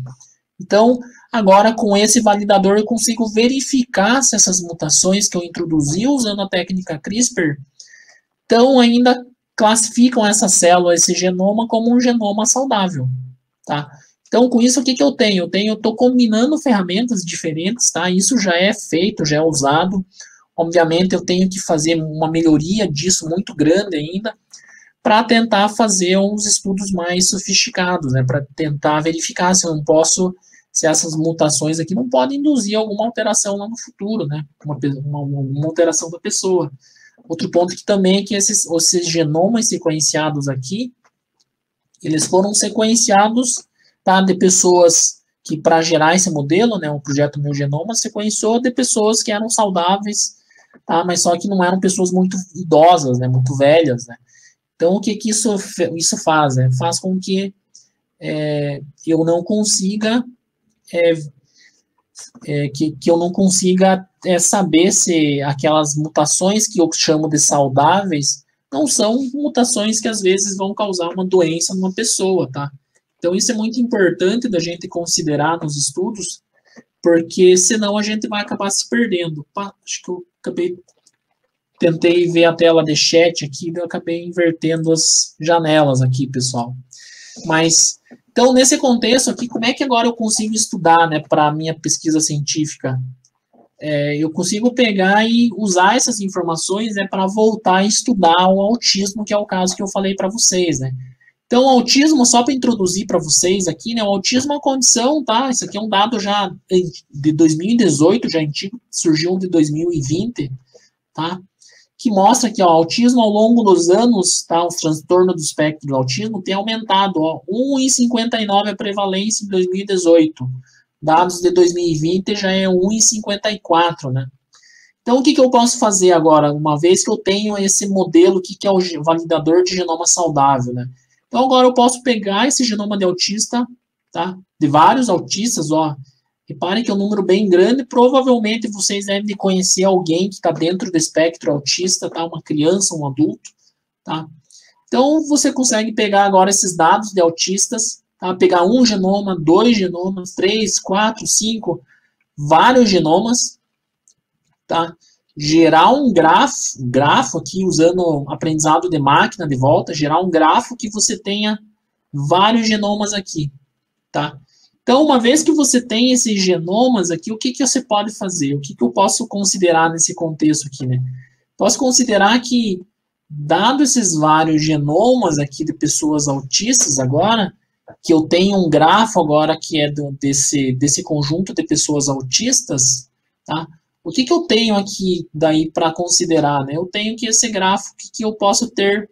Então, agora com esse validador eu consigo verificar se essas mutações que eu introduzi usando a técnica CRISPR ainda classificam essa célula, esse genoma, como um genoma saudável, tá? Então, com isso, o que eu tenho? Eu estou combinando ferramentas diferentes, tá? Isso já é feito, já é usado. Obviamente, eu tenho que fazer uma melhoria disso muito grande ainda, para tentar fazer uns estudos mais sofisticados, né? Para tentar verificar se eu não posso, se essas mutações aqui não podem induzir alguma alteração lá no futuro, né? Uma alteração da pessoa. Outro ponto que também é que esses genomas sequenciados aqui, eles foram sequenciados, tá, de pessoas que, para gerar esse modelo, né, o projeto Meu Genoma, sequenciou de pessoas que eram saudáveis, tá, mas só que não eram pessoas muito idosas, né, muito velhas, né. Então, o que isso faz? Né? Faz com que eu não consiga que eu não consiga saber se aquelas mutações que eu chamo de saudáveis não são mutações que às vezes vão causar uma doença numa pessoa, tá? Então, isso é muito importante da gente considerar nos estudos, porque senão a gente vai acabar se perdendo. Acho que eu tentei ver a tela de chat aqui, eu acabei invertendo as janelas aqui, pessoal. Mas, então, nesse contexto aqui, como é que agora eu consigo estudar, né, para a minha pesquisa científica? Eu consigo pegar e usar essas informações, né, para voltar a estudar o autismo, que é o caso que eu falei para vocês, né? Então, o autismo, só para introduzir para vocês aqui, né, o autismo é uma condição, tá? Isso aqui é um dado já de 2018, já antigo, surgiu de 2020, tá? Que mostra que o autismo ao longo dos anos, tá, o transtorno do espectro do autismo tem aumentado, 1,59 a prevalência em 2018. Dados de 2020 já é 1,54, né? Então, o que eu posso fazer agora, uma vez que eu tenho esse modelo que é o validador de genoma saudável, né? Então, agora eu posso pegar esse genoma de autista, tá? De vários autistas, ó. Reparem que é um número bem grande, provavelmente vocês devem conhecer alguém que está dentro do espectro autista, tá? Uma criança, um adulto, tá? Então, você consegue pegar agora esses dados de autistas, tá? Pegar um genoma, 2 genomas, 3, 4, 5, vários genomas, tá? Gerar um grafo aqui, usando aprendizado de máquina de volta, gerar um grafo que você tenha vários genomas aqui, tá? Então, uma vez que você tem esses genomas aqui, o que você pode fazer? O que eu posso considerar nesse contexto aqui, né? Posso considerar que, dado esses vários genomas aqui de pessoas autistas agora, que eu tenho um grafo agora que é desse conjunto de pessoas autistas, tá? O que eu tenho aqui daí para considerar, né? Eu tenho que esse grafo que eu posso ter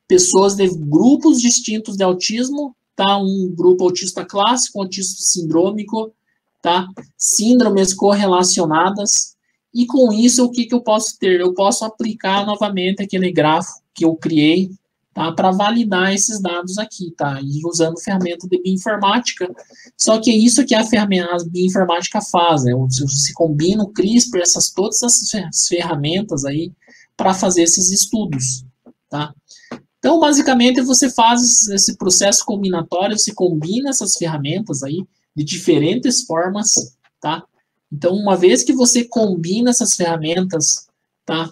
pessoas de grupos distintos de autismo, tá? Um grupo autista clássico, um autista sindrômico, tá? Síndromes correlacionadas. E com isso, o que eu posso ter? Eu posso aplicar novamente aquele grafo que eu criei, tá? Para validar esses dados aqui, tá? E usando ferramenta de bioinformática. Só que é isso que a bioinformática faz, né? Se combina o CRISPR, todas essas ferramentas aí para fazer esses estudos, tá? Então, basicamente, você faz esse processo combinatório, você combina essas ferramentas aí de diferentes formas, tá? Então, uma vez que você combina essas ferramentas, tá?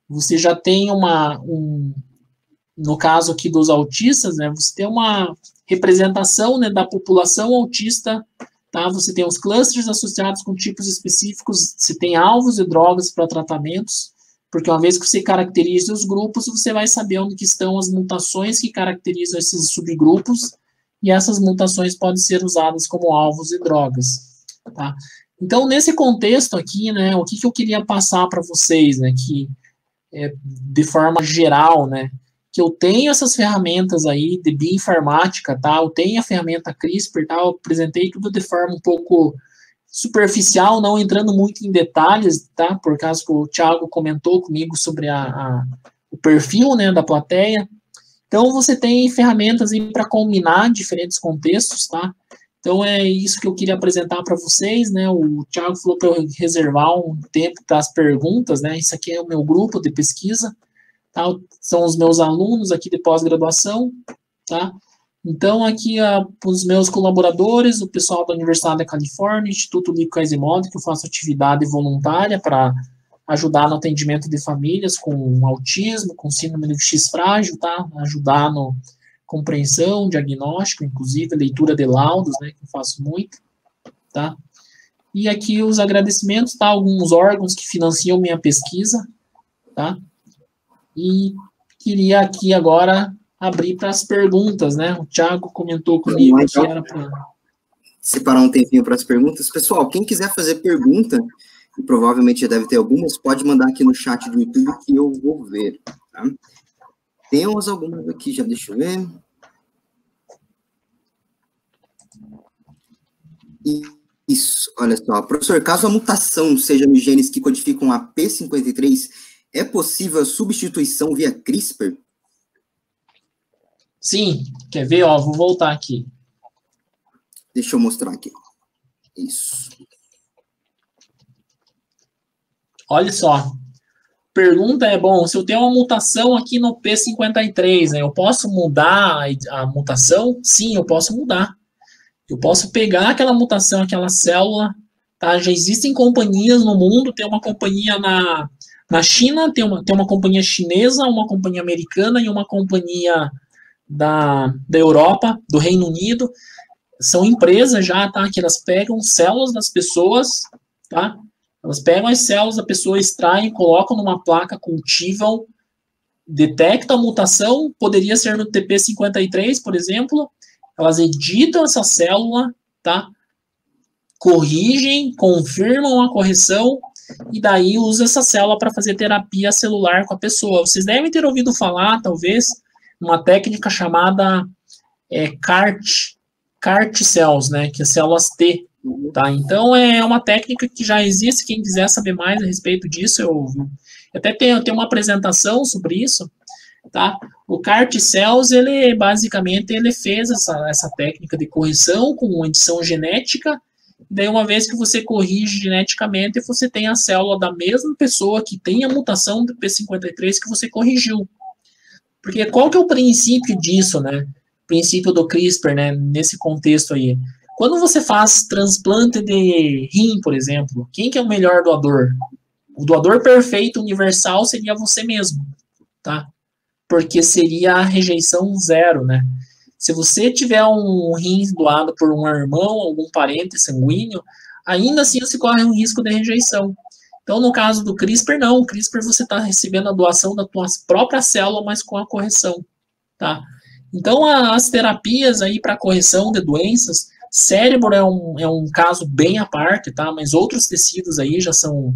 Você já tem no caso aqui dos autistas, né? Você tem uma representação, né, da população autista, tá? Você tem os clusters associados com tipos específicos, você tem alvos e drogas para tratamentos, porque uma vez que você caracteriza os grupos, você vai saber onde que estão as mutações que caracterizam esses subgrupos, e essas mutações podem ser usadas como alvos e drogas, tá? Então, nesse contexto aqui, né, o que eu queria passar para vocês, né, que de forma geral, né, que eu tenho essas ferramentas aí de bioinformática, tá? Eu tenho a ferramenta CRISPR, tá? Eu apresentei tudo de forma um pouco superficial, não entrando muito em detalhes, tá? Por causa que o Thiago comentou comigo sobre o perfil, né, da plateia. Então, você tem ferramentas aí para combinar diferentes contextos, tá? Então, é isso que eu queria apresentar para vocês, né? O Thiago falou para eu reservar um tempo para as perguntas, né? Isso aqui é o meu grupo de pesquisa, tá? São os meus alunos aqui de pós-graduação, tá? Então, aqui, os meus colaboradores, o pessoal da Universidade da Califórnia, Instituto Nico Quasimodo, que eu faço atividade voluntária para ajudar no atendimento de famílias com autismo, com síndrome do X frágil, tá? Ajudar no compreensão, diagnóstico, inclusive leitura de laudos, né, que eu faço muito, tá? E aqui os agradecimentos, tá? Alguns órgãos que financiam minha pesquisa, tá? E queria aqui agora abrir para as perguntas, né? O Thiago comentou comigo que era para separar um tempinho para as perguntas. Pessoal, quem quiser fazer pergunta, e provavelmente já deve ter algumas, pode mandar aqui no chat do YouTube que eu vou ver, tá? Temos algumas aqui, já deixa eu ver. Isso, olha só. Professor, caso a mutação seja nos genes que codificam a P53, é possível a substituição via CRISPR? Sim, quer ver? Ó, vou voltar aqui. Deixa eu mostrar aqui. Isso. Olha só. Pergunta é, bom, se eu tenho uma mutação aqui no P53, né, eu posso mudar a mutação? Sim, eu posso mudar. Eu posso pegar aquela mutação, aquela célula, tá? Já existem companhias no mundo, tem uma companhia na China, tem uma companhia chinesa, uma companhia americana e uma companhia da Europa, do Reino Unido. São empresas já, tá? Que elas pegam células das pessoas, tá? Elas pegam as células da pessoa, extraem, colocam numa placa, cultivam, detectam a mutação, poderia ser no TP53, por exemplo. Elas editam essa célula, tá? Corrigem, confirmam a correção e daí usa essa célula para fazer terapia celular com a pessoa. Vocês devem ter ouvido falar, talvez, uma técnica chamada CAR-T cells, né? Que é células T. Tá? Então, é uma técnica que já existe. Quem quiser saber mais a respeito disso, eu até tenho uma apresentação sobre isso. Tá? O CAR-T cells, ele basicamente fez essa técnica de correção com edição genética. Daí, uma vez que você corrige geneticamente, você tem a célula da mesma pessoa que tem a mutação do P53 que você corrigiu. Porque qual que é o princípio disso, né? O princípio do CRISPR, né? Nesse contexto aí. Quando você faz transplante de rim, por exemplo, quem que é o melhor doador? O doador perfeito, universal, seria você mesmo, tá? Porque seria a rejeição zero, né? Se você tiver um rim doado por um irmão, algum parente sanguíneo, ainda assim você corre um risco de rejeição. Então, no caso do CRISPR, não. O CRISPR você está recebendo a doação da tua própria célula, mas com a correção, tá? Então, as terapias aí para correção de doenças, cérebro é um caso bem à parte, tá? Mas outros tecidos aí já são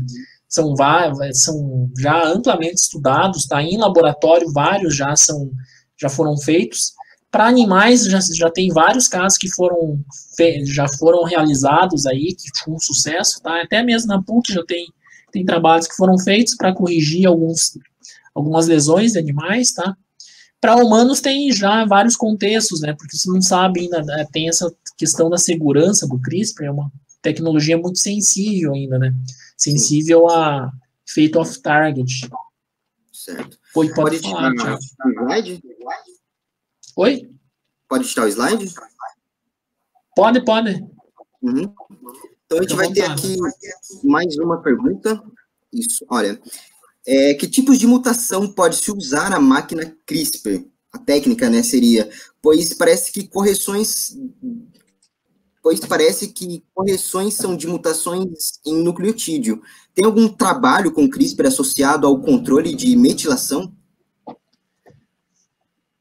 já amplamente estudados, tá? Em laboratório, vários já foram feitos. Para animais, já tem vários casos que já foram realizados aí, que foi um sucesso, tá? Até mesmo na PUC já tem trabalhos que foram feitos para corrigir algumas lesões de animais, tá? Para humanos tem já vários contextos, né? Porque você não sabe ainda, né? Tem essa questão da segurança do CRISPR, é uma tecnologia muito sensível ainda, né? Sensível a efeito off-target. Certo. Pode falar, Thiago. Slide? Oi? Pode tirar o slide? Pode. Uhum. Então, a gente vai ter aqui mais uma pergunta. Isso, olha. Que tipos de mutação pode-se usar a máquina CRISPR? A técnica, né, seria, pois parece que correções são de mutações em nucleotídeo. Tem algum trabalho com CRISPR associado ao controle de metilação?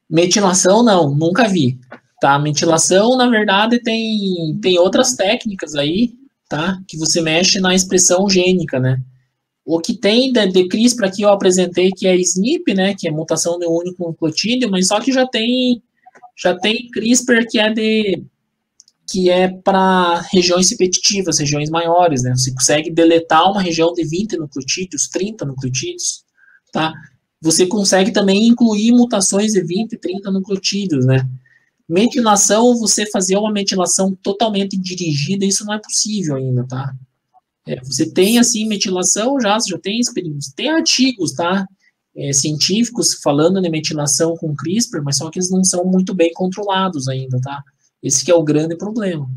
Metilação, não, nunca vi. Tá? Metilação, na verdade, tem outras técnicas aí, tá? Que você mexe na expressão gênica, né? O que tem de CRISPR aqui eu apresentei que é SNP, né? Que é mutação de um único nucleotídeo, mas só que já tem CRISPR que é que é para regiões repetitivas, regiões maiores, né? Você consegue deletar uma região de 20 nucleotídeos, 30 nucleotídeos, tá? Você consegue também incluir mutações de 20, 30 nucleotídeos, né? Metilação, você fazer uma metilação totalmente dirigida, isso não é possível ainda, tá? Você tem, assim, metilação, você já tem experimentos, tem artigos, tá? Científicos falando de metilação com CRISPR, mas só que eles não são muito bem controlados ainda, tá? Esse que é o grande problema,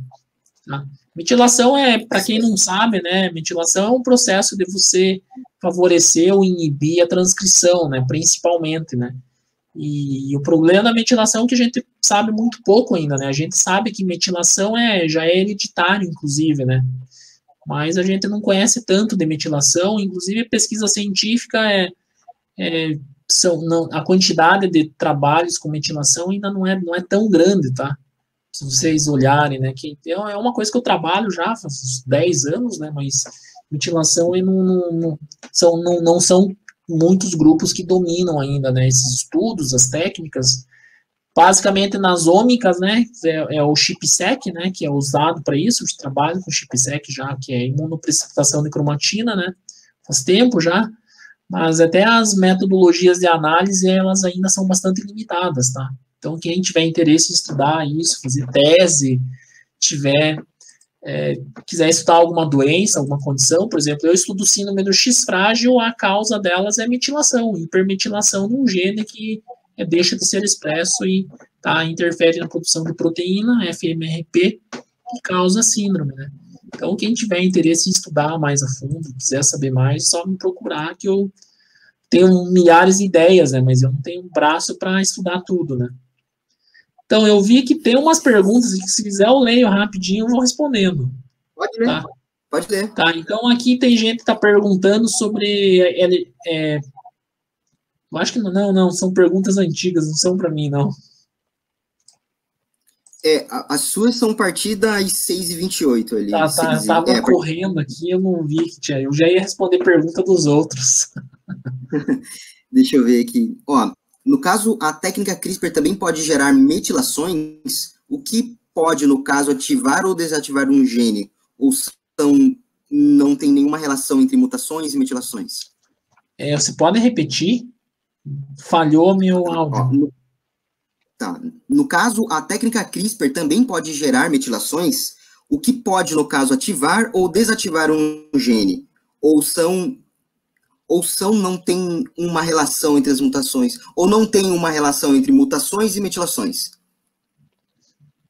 tá? Metilação para quem não sabe, né? Metilação é um processo de você favorecer ou inibir a transcrição, né? Principalmente, né? E o problema da metilação é que a gente sabe muito pouco ainda, né? A gente sabe que metilação já é hereditário, inclusive, né? Mas a gente não conhece tanto de metilação, inclusive pesquisa científica a quantidade de trabalhos com metilação ainda não é tão grande, tá? Se vocês olharem, né, que é uma coisa que eu trabalho já faz uns 10 anos, né, mas metilação não são muitos grupos que dominam ainda, né, esses estudos, as técnicas. Basicamente, nas ômicas, né, é o ChIP-seq, né, que é usado para isso, eu trabalho com ChIP-seq já, que é imunoprecipitação de cromatina, né, faz tempo já, mas até as metodologias de análise, elas ainda são bastante limitadas, tá? Então, quem tiver interesse em estudar isso, fazer tese, quiser estudar alguma doença, alguma condição, por exemplo, eu estudo síndrome X frágil, a causa delas é metilação, hipermetilação de um gene que deixa de ser expresso e interfere na produção de proteína, FMRP, que causa síndrome, né? Então, quem tiver interesse em estudar mais a fundo, quiser saber mais, só me procurar, que eu tenho milhares de ideias, né? Mas eu não tenho braço para estudar tudo, né? Então, eu vi que tem umas perguntas que, se quiser, eu leio rapidinho e vou respondendo. Pode ler, tá? Pode ler. Tá, então aqui tem gente que está perguntando sobre... eu acho que não, são perguntas antigas, não são para mim, não. As suas são partidas às 6h28 ali. Eu estava correndo aqui, eu não vi que tinha... Eu já ia responder pergunta dos outros. Deixa eu ver aqui. Ó, no caso, a técnica CRISPR também pode gerar metilações, o que pode, no caso, ativar ou desativar um gene? Ou não tem nenhuma relação entre mutações e metilações? Você pode repetir? Falhou meu áudio. No caso, a técnica CRISPR também pode gerar metilações, o que pode, no caso, ativar ou desativar um gene? Ou não tem uma relação entre as mutações? Ou não tem uma relação entre mutações e metilações?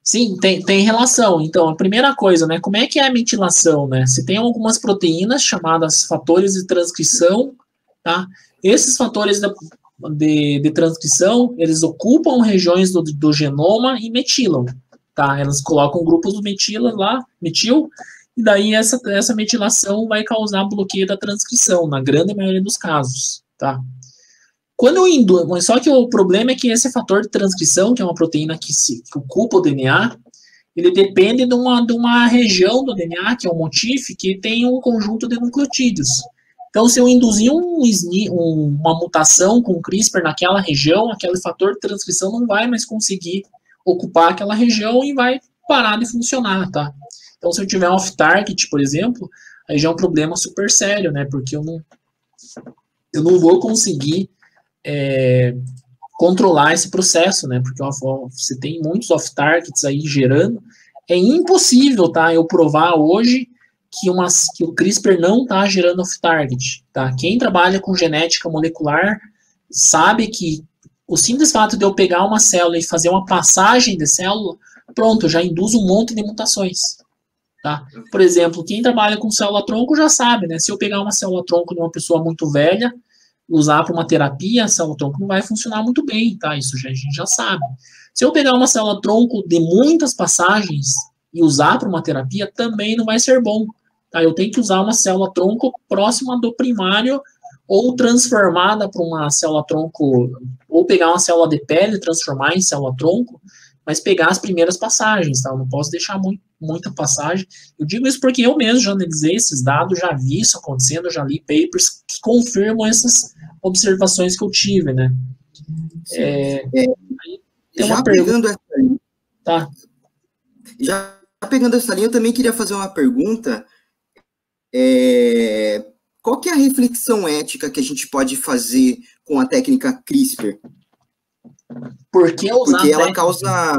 Sim, tem relação. Então, a primeira coisa, né? Como é que é a metilação, né? Se tem algumas proteínas chamadas fatores de transcrição, tá? Esses fatores de transcrição, eles ocupam regiões do genoma e metilam, tá? Elas colocam grupos do metil, e daí essa metilação vai causar bloqueio da transcrição, na grande maioria dos casos, tá? Só que o problema é que esse fator de transcrição, que é uma proteína que ocupa o DNA, ele depende de uma região do DNA, que é um motif, que tem um conjunto de nucleotídeos. Então, se eu induzir uma mutação com CRISPR naquela região, aquele fator de transcrição não vai mais conseguir ocupar aquela região e vai parar de funcionar, tá? Então, se eu tiver um off-target, por exemplo, aí já é um problema super sério, né? Porque eu não vou conseguir controlar esse processo, né? Porque você tem muitos off-targets aí gerando. É impossível, tá? Eu provar hoje que o CRISPR não está gerando off-target, tá? Quem trabalha com genética molecular sabe que o simples fato de eu pegar uma célula e fazer uma passagem de célula, pronto, já induz um monte de mutações, tá? Por exemplo, quem trabalha com célula-tronco já sabe, né? Se eu pegar uma célula-tronco de uma pessoa muito velha, usar para uma terapia, a célula-tronco não vai funcionar muito bem, tá? Isso a gente já sabe. Se eu pegar uma célula-tronco de muitas passagens e usar para uma terapia, também não vai ser bom, tá? Eu tenho que usar uma célula-tronco próxima do primário ou transformada para uma célula-tronco, ou pegar uma célula de pele e transformar em célula-tronco, mas pegar as primeiras passagens, tá? Eu não posso deixar muita passagem. Eu digo isso porque eu mesmo já analisei esses dados, já vi isso acontecendo, já li papers que confirmam essas observações que eu tive, né? Tem uma pergunta. Tá. Já pegando essa linha, eu também queria fazer uma pergunta. Qual que é a reflexão ética que a gente pode fazer com a técnica CRISPR? Por que usar Porque ela causa...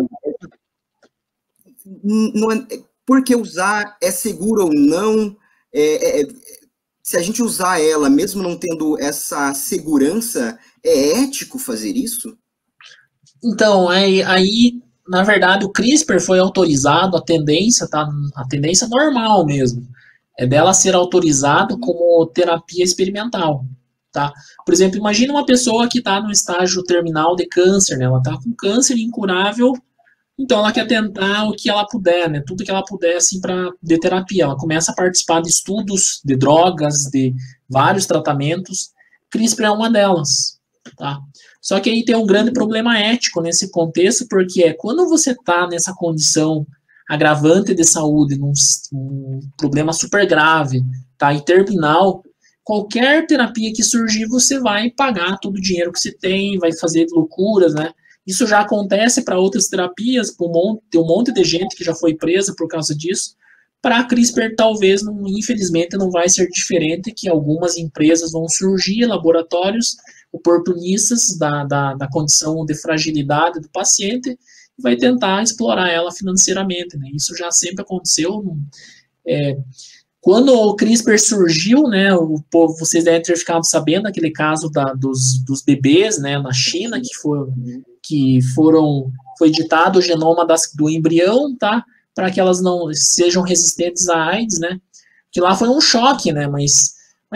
Por que usar? É seguro ou não? Se a gente usar ela, mesmo não tendo essa segurança, é ético fazer isso? Então, aí, na verdade, o CRISPR foi autorizado, a tendência, tá? A tendência normal mesmo, é dela ser autorizado como terapia experimental, tá? Por exemplo, imagine uma pessoa que está no estágio terminal de câncer, né? Ela está com câncer incurável, então ela quer tentar o que ela puder, né? Tudo que ela puder, assim, de terapia. Ela começa a participar de estudos de drogas, de vários tratamentos. CRISPR é uma delas, tá? Só que aí tem um grande problema ético nesse contexto, porque quando você está nessa condição agravante de saúde, num problema super grave, tá? E terminal, qualquer terapia que surgir, você vai pagar todo o dinheiro que você tem, vai fazer loucuras, né? Isso já acontece para outras terapias, tem um monte de gente que já foi presa por causa disso. Para a CRISPR, talvez, infelizmente, não vai ser diferente, que algumas empresas vão surgir, laboratórios oportunistas da condição de fragilidade do paciente, e vai tentar explorar ela financeiramente, né? Isso já sempre aconteceu. Quando o CRISPR surgiu, né, vocês devem ter ficado sabendo aquele caso dos bebês, né, na China, foi ditado o genoma do embrião, tá, para que elas não sejam resistentes à AIDS, né, que lá foi um choque, né, mas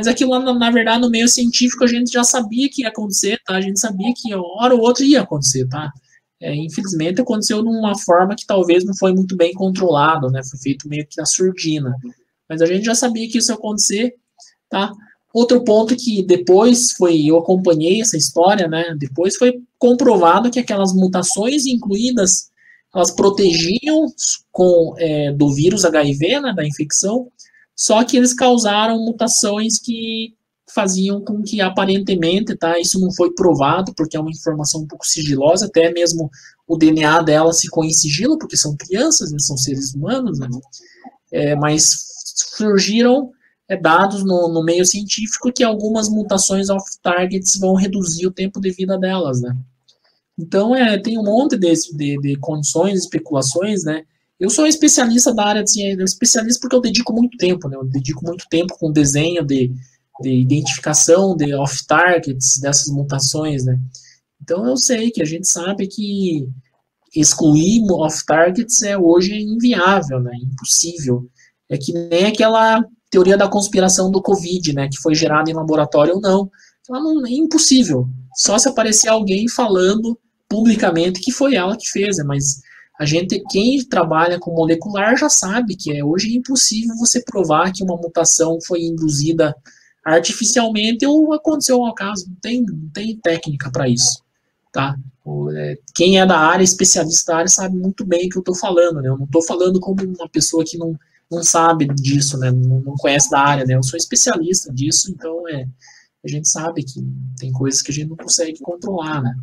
aquilo lá, na verdade, no meio científico, a gente já sabia que ia acontecer, tá, a gente sabia que uma hora ou outra ia acontecer, tá, infelizmente aconteceu de uma forma que talvez não foi muito bem controlado, né, foi feito meio que na surdina, mas a gente já sabia que isso ia acontecer, tá? Outro ponto que depois eu acompanhei essa história, né? Depois foi comprovado que aquelas mutações incluídas, elas protegiam do vírus HIV, né? Da infecção, só que eles causaram mutações que faziam com que aparentemente, tá? Isso não foi provado porque é uma informação um pouco sigilosa, até mesmo o DNA dela ficou em sigilo porque são crianças, né? São seres humanos, né? Mas surgiram dados no meio científico que algumas mutações off-targets vão reduzir o tempo de vida delas, né? Então, tem um monte de condições, especulações, né? Eu sou especialista da área de ciência, especialista porque eu dedico muito tempo, né? Eu dedico muito tempo com desenho de identificação de off-targets, dessas mutações, né? Então, eu sei que a gente sabe que excluir off-targets hoje é inviável, né? Impossível. É que nem aquela teoria da conspiração do Covid, né, que foi gerada em laboratório ou não. Ela não é impossível. Só se aparecer alguém falando publicamente que foi ela que fez, né, mas quem trabalha com molecular já sabe que hoje é impossível você provar que uma mutação foi induzida artificialmente ou aconteceu ao acaso. Não tem técnica para isso, tá? Quem é da área, especialista da área, sabe muito bem o que eu estou falando, né? Eu não estou falando como uma pessoa que não sabe disso, né? Não conhece da área, né? Eu sou especialista disso, então a gente sabe que tem coisas que a gente não consegue controlar, né?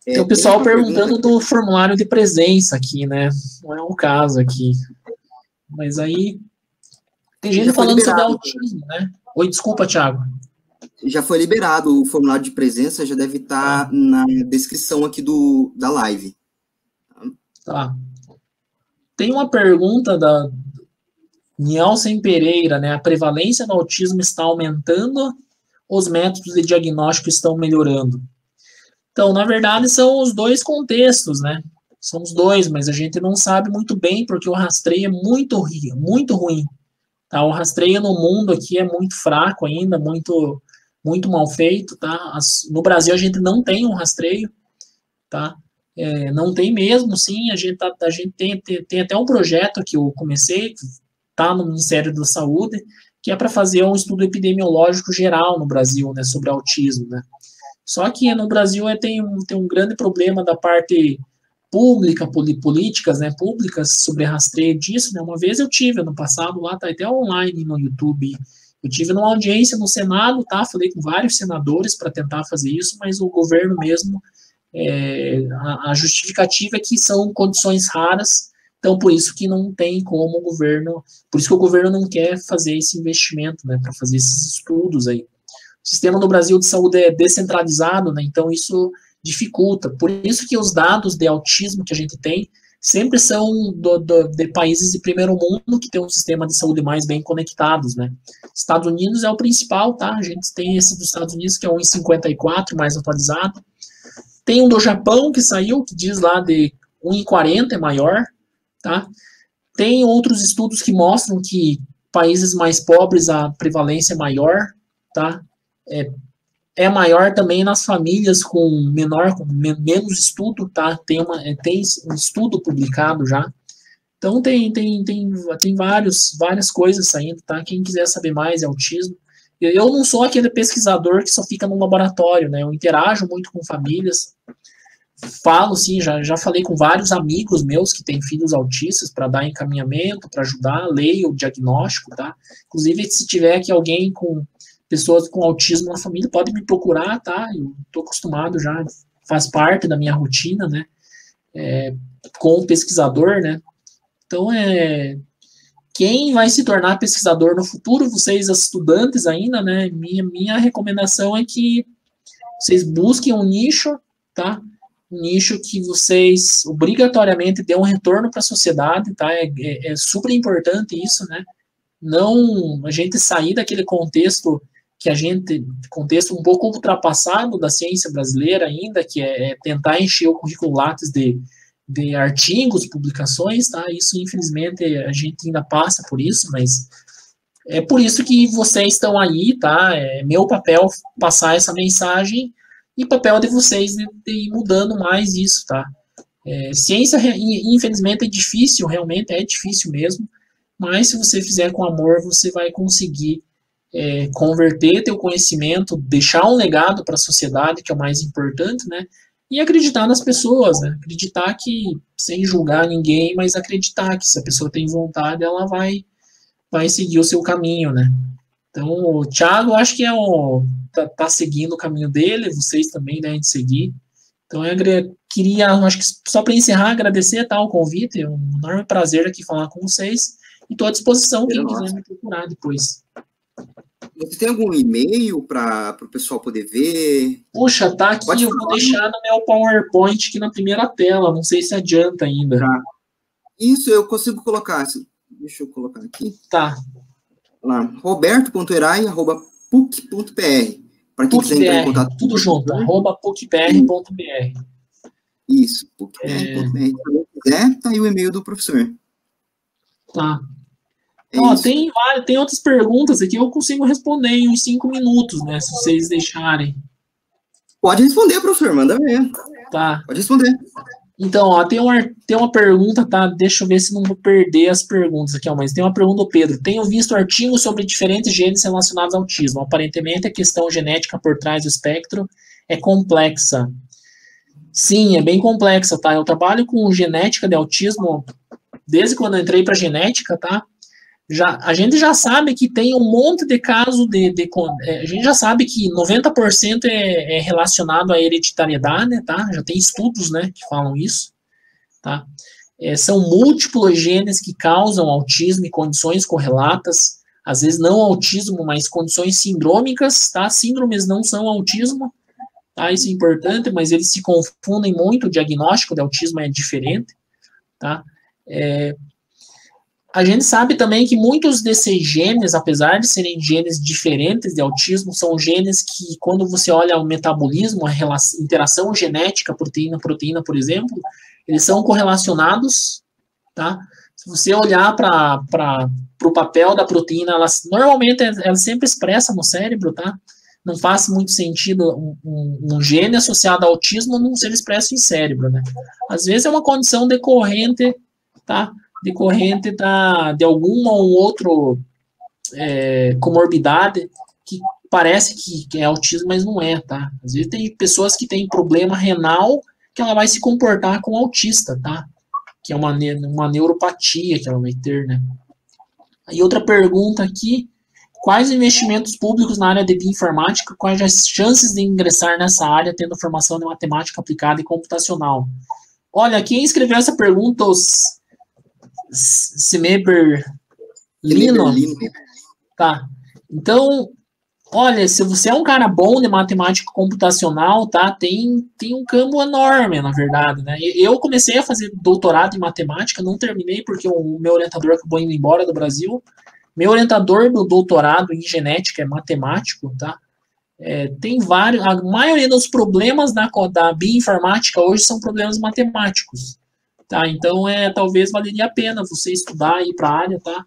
Tem o pessoal perguntando do formulário de presença aqui, né? Não é um caso aqui. Mas aí tem gente falando sobre autismo, né? Oi, desculpa, Thiago. Já foi liberado o formulário de presença, já deve estar na descrição aqui da live. Tá. Tem uma pergunta da Nielsen Pereira, né? A prevalência do autismo está aumentando? Os métodos de diagnóstico estão melhorando? Então, na verdade, são os dois contextos, né? São os dois, mas a gente não sabe muito bem porque o rastreio é muito ruim. Tá? O rastreio no mundo aqui é muito fraco ainda, muito mal feito, tá? No Brasil a gente não tem um rastreio, tá? Não tem mesmo, sim, a gente tem até um projeto que eu comecei, tá no Ministério da Saúde, que é para fazer um estudo epidemiológico geral no Brasil, né, sobre autismo, né? Só que no Brasil tem um grande problema da parte pública, políticas, né, públicas sobre rastreio disso, né? Uma vez eu tive, ano passado, lá, tá até online no YouTube, eu tive numa audiência no Senado, tá? Falei com vários senadores para tentar fazer isso, mas o governo mesmo A justificativa é que são condições raras, então por isso que não tem como o governo, por isso que o governo não quer fazer esse investimento, né, para fazer esses estudos aí. O sistema no Brasil de saúde é descentralizado, né, então isso dificulta. Por isso que os dados de autismo que a gente tem sempre são de países de primeiro mundo que tem um sistema de saúde mais bem conectados, né. Estados Unidos é o principal, tá? A gente tem esse dos Estados Unidos que é 1,54 mais atualizado. Tem um do Japão que saiu, que diz lá de 1,40 é maior, tá? Tem outros estudos que mostram que países mais pobres a prevalência é maior, tá? É maior também nas famílias com menos estudo, tá? Tem um estudo publicado já. Então tem várias coisas saindo, tá? Quem quiser saber mais é autismo. Eu não sou aquele pesquisador que só fica no laboratório, né? Eu interajo muito com famílias, falo, sim, já falei com vários amigos meus que têm filhos autistas para dar encaminhamento, para ajudar, leio o diagnóstico, tá? Inclusive, se tiver aqui alguém com pessoas com autismo na família, pode me procurar, tá? Eu estou acostumado já, faz parte da minha rotina, né? Com o pesquisador, né? Então, quem vai se tornar pesquisador no futuro, vocês estudantes ainda, né? Minha recomendação é que vocês busquem um nicho, tá? Um nicho que vocês obrigatoriamente dêem um retorno para a sociedade, tá? É super importante isso, né? Não a gente sair daquele contexto contexto um pouco ultrapassado da ciência brasileira ainda, que é tentar encher o currículo Lattes de artigos, publicações, tá? Isso, infelizmente, a gente ainda passa por isso, mas é por isso que vocês estão aí, tá? É meu papel passar essa mensagem e papel de vocês de ir mudando mais isso, tá? Ciência, infelizmente, é difícil, realmente é difícil mesmo, mas se você fizer com amor, você vai conseguir converter teu conhecimento, deixar um legado para a sociedade, que é o mais importante, né? E acreditar nas pessoas, né? Acreditar que, sem julgar ninguém, mas acreditar que se a pessoa tem vontade, ela vai seguir o seu caminho, né? Então, o Thiago, acho que tá seguindo o caminho dele, vocês também devem seguir. Então, eu queria, acho que só para encerrar, agradecer o convite, é um enorme prazer aqui falar com vocês, e estou à disposição, quem quiser me procurar depois. Você tem algum e-mail para o pessoal poder ver? Puxa, tá aqui, eu vou deixar no meu PowerPoint aqui na primeira tela, não sei se adianta ainda. Tá. Isso, eu consigo colocar, deixa eu colocar aqui. Tá. Lá, roberto.erai@puc.br, para quem quiser entrar em contato. Tudo junto, @pucbr.br. Isso, pucbr.br. Se alguém quiser, tá aí o e-mail do professor. Tá. Ó, tem outras perguntas aqui, eu consigo responder em uns 5 minutos, né, se vocês deixarem. Pode responder, professor, manda ver. Tá. Pode responder. Então, ó, tem uma pergunta, tá? Deixa eu ver se não vou perder as perguntas aqui, ó, mas tem uma pergunta do Pedro. Tenho visto artigos sobre diferentes genes relacionados ao autismo. Aparentemente, a questão genética por trás do espectro é complexa. Sim, é bem complexa, tá? Eu trabalho com genética de autismo desde quando eu entrei para genética, tá? A gente já sabe que tem um monte de casos a gente já sabe que 90% é relacionado à hereditariedade, tá? Já tem estudos, né, que falam isso, tá? São múltiplos genes que causam autismo e condições correlatas, às vezes não autismo, mas condições sindrômicas, tá? Síndromes não são autismo, tá? Isso é importante, mas eles se confundem muito, o diagnóstico de autismo é diferente, tá? A gente sabe também que muitos desses genes, apesar de serem genes diferentes de autismo, são genes que, quando você olha o metabolismo, a interação genética, proteína, por exemplo, eles são correlacionados, tá? Se você olhar para o papel da proteína, normalmente ela sempre expressa no cérebro, tá? Não faz muito sentido um gene associado ao autismo não ser expresso em cérebro, né? Às vezes é uma condição decorrente, tá? Decorrente de alguma ou outro comorbidade que parece que é autismo, mas não é, tá? Às vezes tem pessoas que têm problema renal que ela vai se comportar com autista, tá? Que é uma neuropatia que ela vai ter, né? E outra pergunta aqui, Quais investimentos públicos na área de bioinformática, quais as chances de ingressar nessa área tendo formação de matemática aplicada e computacional? Olha, quem escreveu essa pergunta, os Semeber Lino, tá? Então, olha, se você é um cara bom de matemática computacional, tá? Tem um campo enorme, na verdade, né? Eu comecei a fazer doutorado em matemática, não terminei porque o meu orientador acabou indo embora do Brasil. Meu orientador do doutorado em genética é matemático, tá? Tem vários, a maioria dos problemas da bioinformática hoje são problemas matemáticos, tá? Então, talvez valeria a pena você estudar e ir para a área, tá?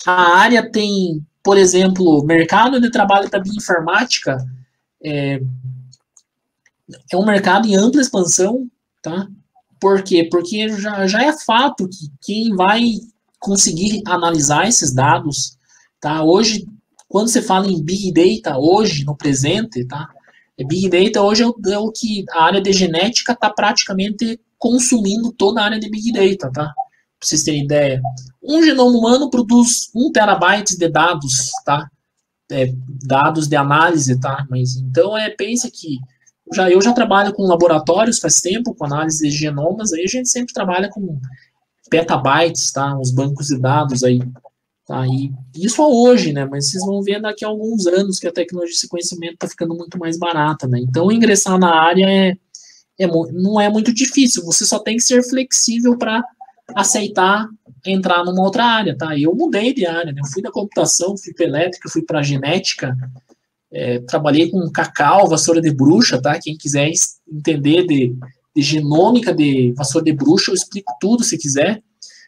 A área tem, por exemplo, mercado de trabalho para bioinformática é um mercado em ampla expansão, tá? Por quê? Porque já é fato que quem vai conseguir analisar esses dados, tá? Hoje, quando você fala em Big Data, hoje, no presente, tá? Big Data hoje é o que a área de genética está praticamente consumindo toda a área de Big Data, tá? Para vocês terem ideia. Um genoma humano produz 1 terabyte de dados, tá? Dados de análise, tá? Mas então pense que eu já trabalho com laboratórios faz tempo, com análise de genomas, aí a gente sempre trabalha com petabytes, tá? Os bancos de dados aí, tá? E isso hoje, né? Mas vocês vão ver daqui a alguns anos que a tecnologia de sequenciamento está ficando muito mais barata, né? Então, ingressar na área não é muito difícil, você só tem que ser flexível para aceitar entrar numa outra área, tá? Eu mudei de área, né? Eu fui da computação, fui para elétrica, fui para genética, trabalhei com cacau, vassoura de bruxa, tá? Quem quiser entender de genômica de vassoura de bruxa, eu explico tudo se quiser,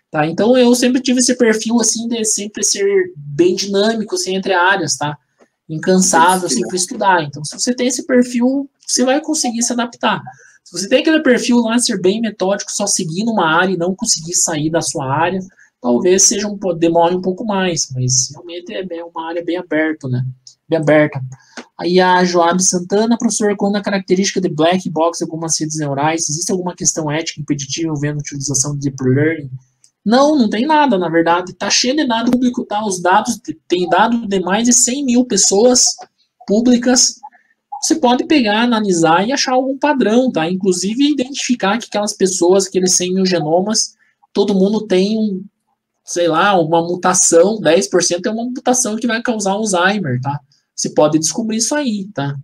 tá? Então eu sempre tive esse perfil assim de sempre ser bem dinâmico assim, entre áreas, tá? Incansável assim para estudar. Então se você tem esse perfil, você vai conseguir se adaptar. Se você tem aquele perfil lá ser bem metódico, só seguir numa área e não conseguir sair da sua área, talvez demore um pouco mais, mas realmente é uma área bem aberta, né? Bem aberta. Aí a Joab Santana, professor, quando a característica de black box de algumas redes neurais, existe alguma questão ética impeditiva envolvendo a utilização de deep learning? Não tem nada, na verdade. Tá cheio de dado público, tá? Os dados, tem dado de mais de 100 mil pessoas públicas. Você pode pegar, analisar e achar algum padrão, tá? Inclusive identificar que aquelas pessoas, aqueles 100 mil genomas, todo mundo tem sei lá, uma mutação, 10% é uma mutação que vai causar Alzheimer, tá? Você pode descobrir isso aí, tá?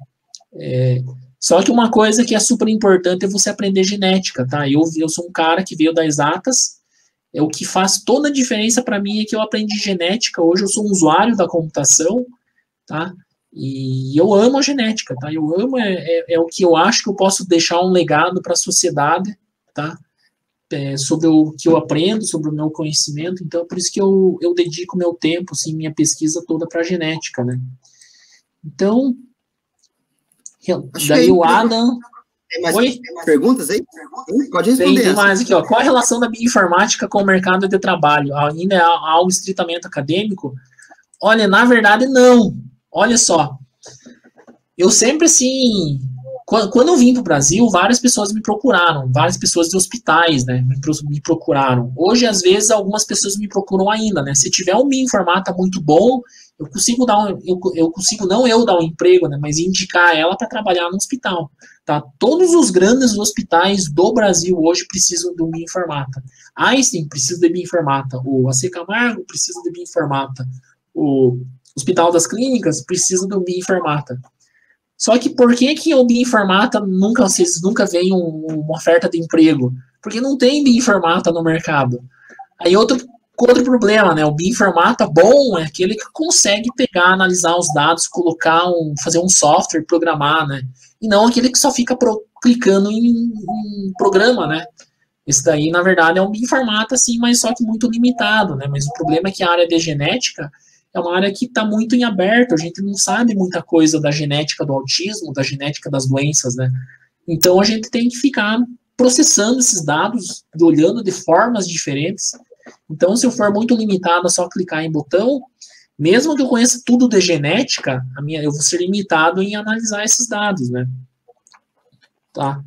Só que uma coisa que é super importante é você aprender genética, tá? Eu sou um cara que veio das exatas, o que faz toda a diferença para mim é que eu aprendi genética, hoje eu sou um usuário da computação, tá? E eu amo a genética, tá? Eu amo, o que eu acho que eu posso deixar um legado para a sociedade, tá? Sobre o que eu aprendo, sobre o meu conhecimento, então por isso que eu dedico meu tempo, assim, minha pesquisa toda para genética, né? Então, daí o Adam... Tem mais perguntas aí? Pode responder. Tem mais aqui, ó. Qual a relação da bioinformática com o mercado de trabalho? Ainda é algo estritamente acadêmico? Olha, na verdade, não. Olha só. Eu sempre, assim... Quando eu vim para o Brasil, várias pessoas me procuraram, várias pessoas de hospitais, né, me procuraram. Hoje, às vezes, algumas pessoas me procuram ainda, né. Se tiver um bioinformata muito bom, eu consigo não eu dar um emprego, né, mas indicar ela para trabalhar no hospital. Tá? Todos os grandes hospitais do Brasil hoje precisam de um bioinformata. Einstein precisa de bioinformata, o AC Camargo precisa de bioinformata, o Hospital das Clínicas precisa de um bioinformata. Só que por que o bioinformata vocês nunca veem uma oferta de emprego? Porque não tem bioinformata no mercado. Aí outro problema, né? O bioinformata bom é aquele que consegue pegar, analisar os dados, fazer um software, programar, né? E não aquele que só fica clicando em programa, né? Esse daí, na verdade, é um bioinformata, sim, mas só que muito limitado, né? Mas o problema é que a área de genética é uma área que está muito em aberto, a gente não sabe muita coisa da genética do autismo, da genética das doenças, né? Então a gente tem que ficar processando esses dados, olhando de formas diferentes. Então, se eu for muito limitado a só clicar em botão, mesmo que eu conheça tudo de genética, eu vou ser limitado em analisar esses dados, né? Tá.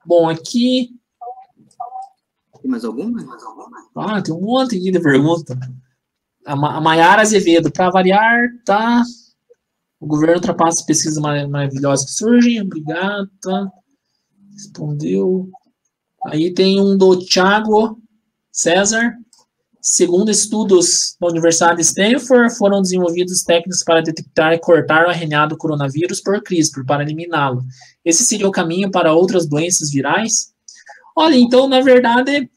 Bom, aqui... Tem mais alguma? Tem um monte aqui de pergunta. A Maiara Azevedo, para variar, tá? O governo ultrapassa as pesquisas maravilhosas que surgem, obrigado, tá? Respondeu. Aí tem um do Thiago César. Segundo estudos da Universidade de Stanford, foram desenvolvidos técnicas para detectar e cortar o RNA do coronavírus por CRISPR, para eliminá-lo. Esse seria o caminho para outras doenças virais? Olha, então, na verdade,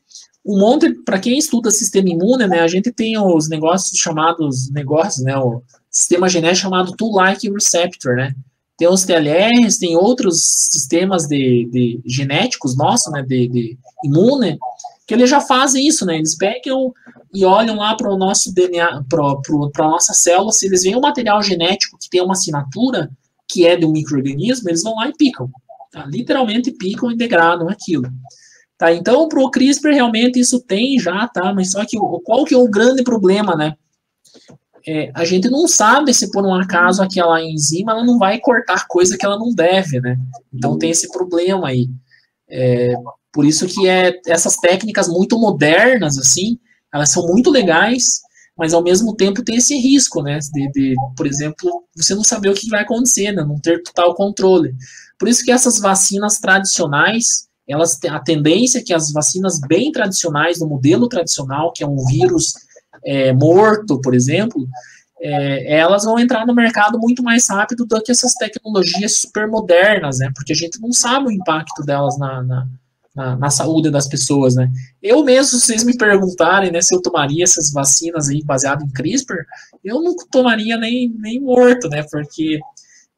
para quem estuda sistema imune, né, a gente tem os né, o sistema genético chamado Toll-like receptor, né? Tem os TLRs, tem outros sistemas de genéticos nossos, né, de imune, que eles já fazem isso, né? Eles pegam e olham lá para o nosso DNA, para a nossa célula, se eles veem um material genético que tem uma assinatura que é de um micro-organismo, eles vão lá e picam. Tá? Literalmente picam e degradam aquilo. Tá? Então, para o CRISPR, realmente isso tem já, tá? Mas só que qual que é o grande problema, né? A gente não sabe se por um acaso aquela enzima ela não vai cortar coisa que ela não deve, né? Então tem esse problema aí. Por isso que essas técnicas muito modernas, assim, elas são muito legais, mas ao mesmo tempo tem esse risco, né? Por exemplo, você não saber o que vai acontecer, né? Não ter total controle. Por isso que essas vacinas tradicionais, a tendência é que as vacinas bem tradicionais, do modelo tradicional, que é um vírus morto, por exemplo, elas vão entrar no mercado muito mais rápido do que essas tecnologias super modernas, né? Porque a gente não sabe o impacto delas na saúde das pessoas, né? Eu mesmo, se vocês me perguntarem, né, se eu tomaria essas vacinas aí baseadas em CRISPR, eu não tomaria nem morto, né? Porque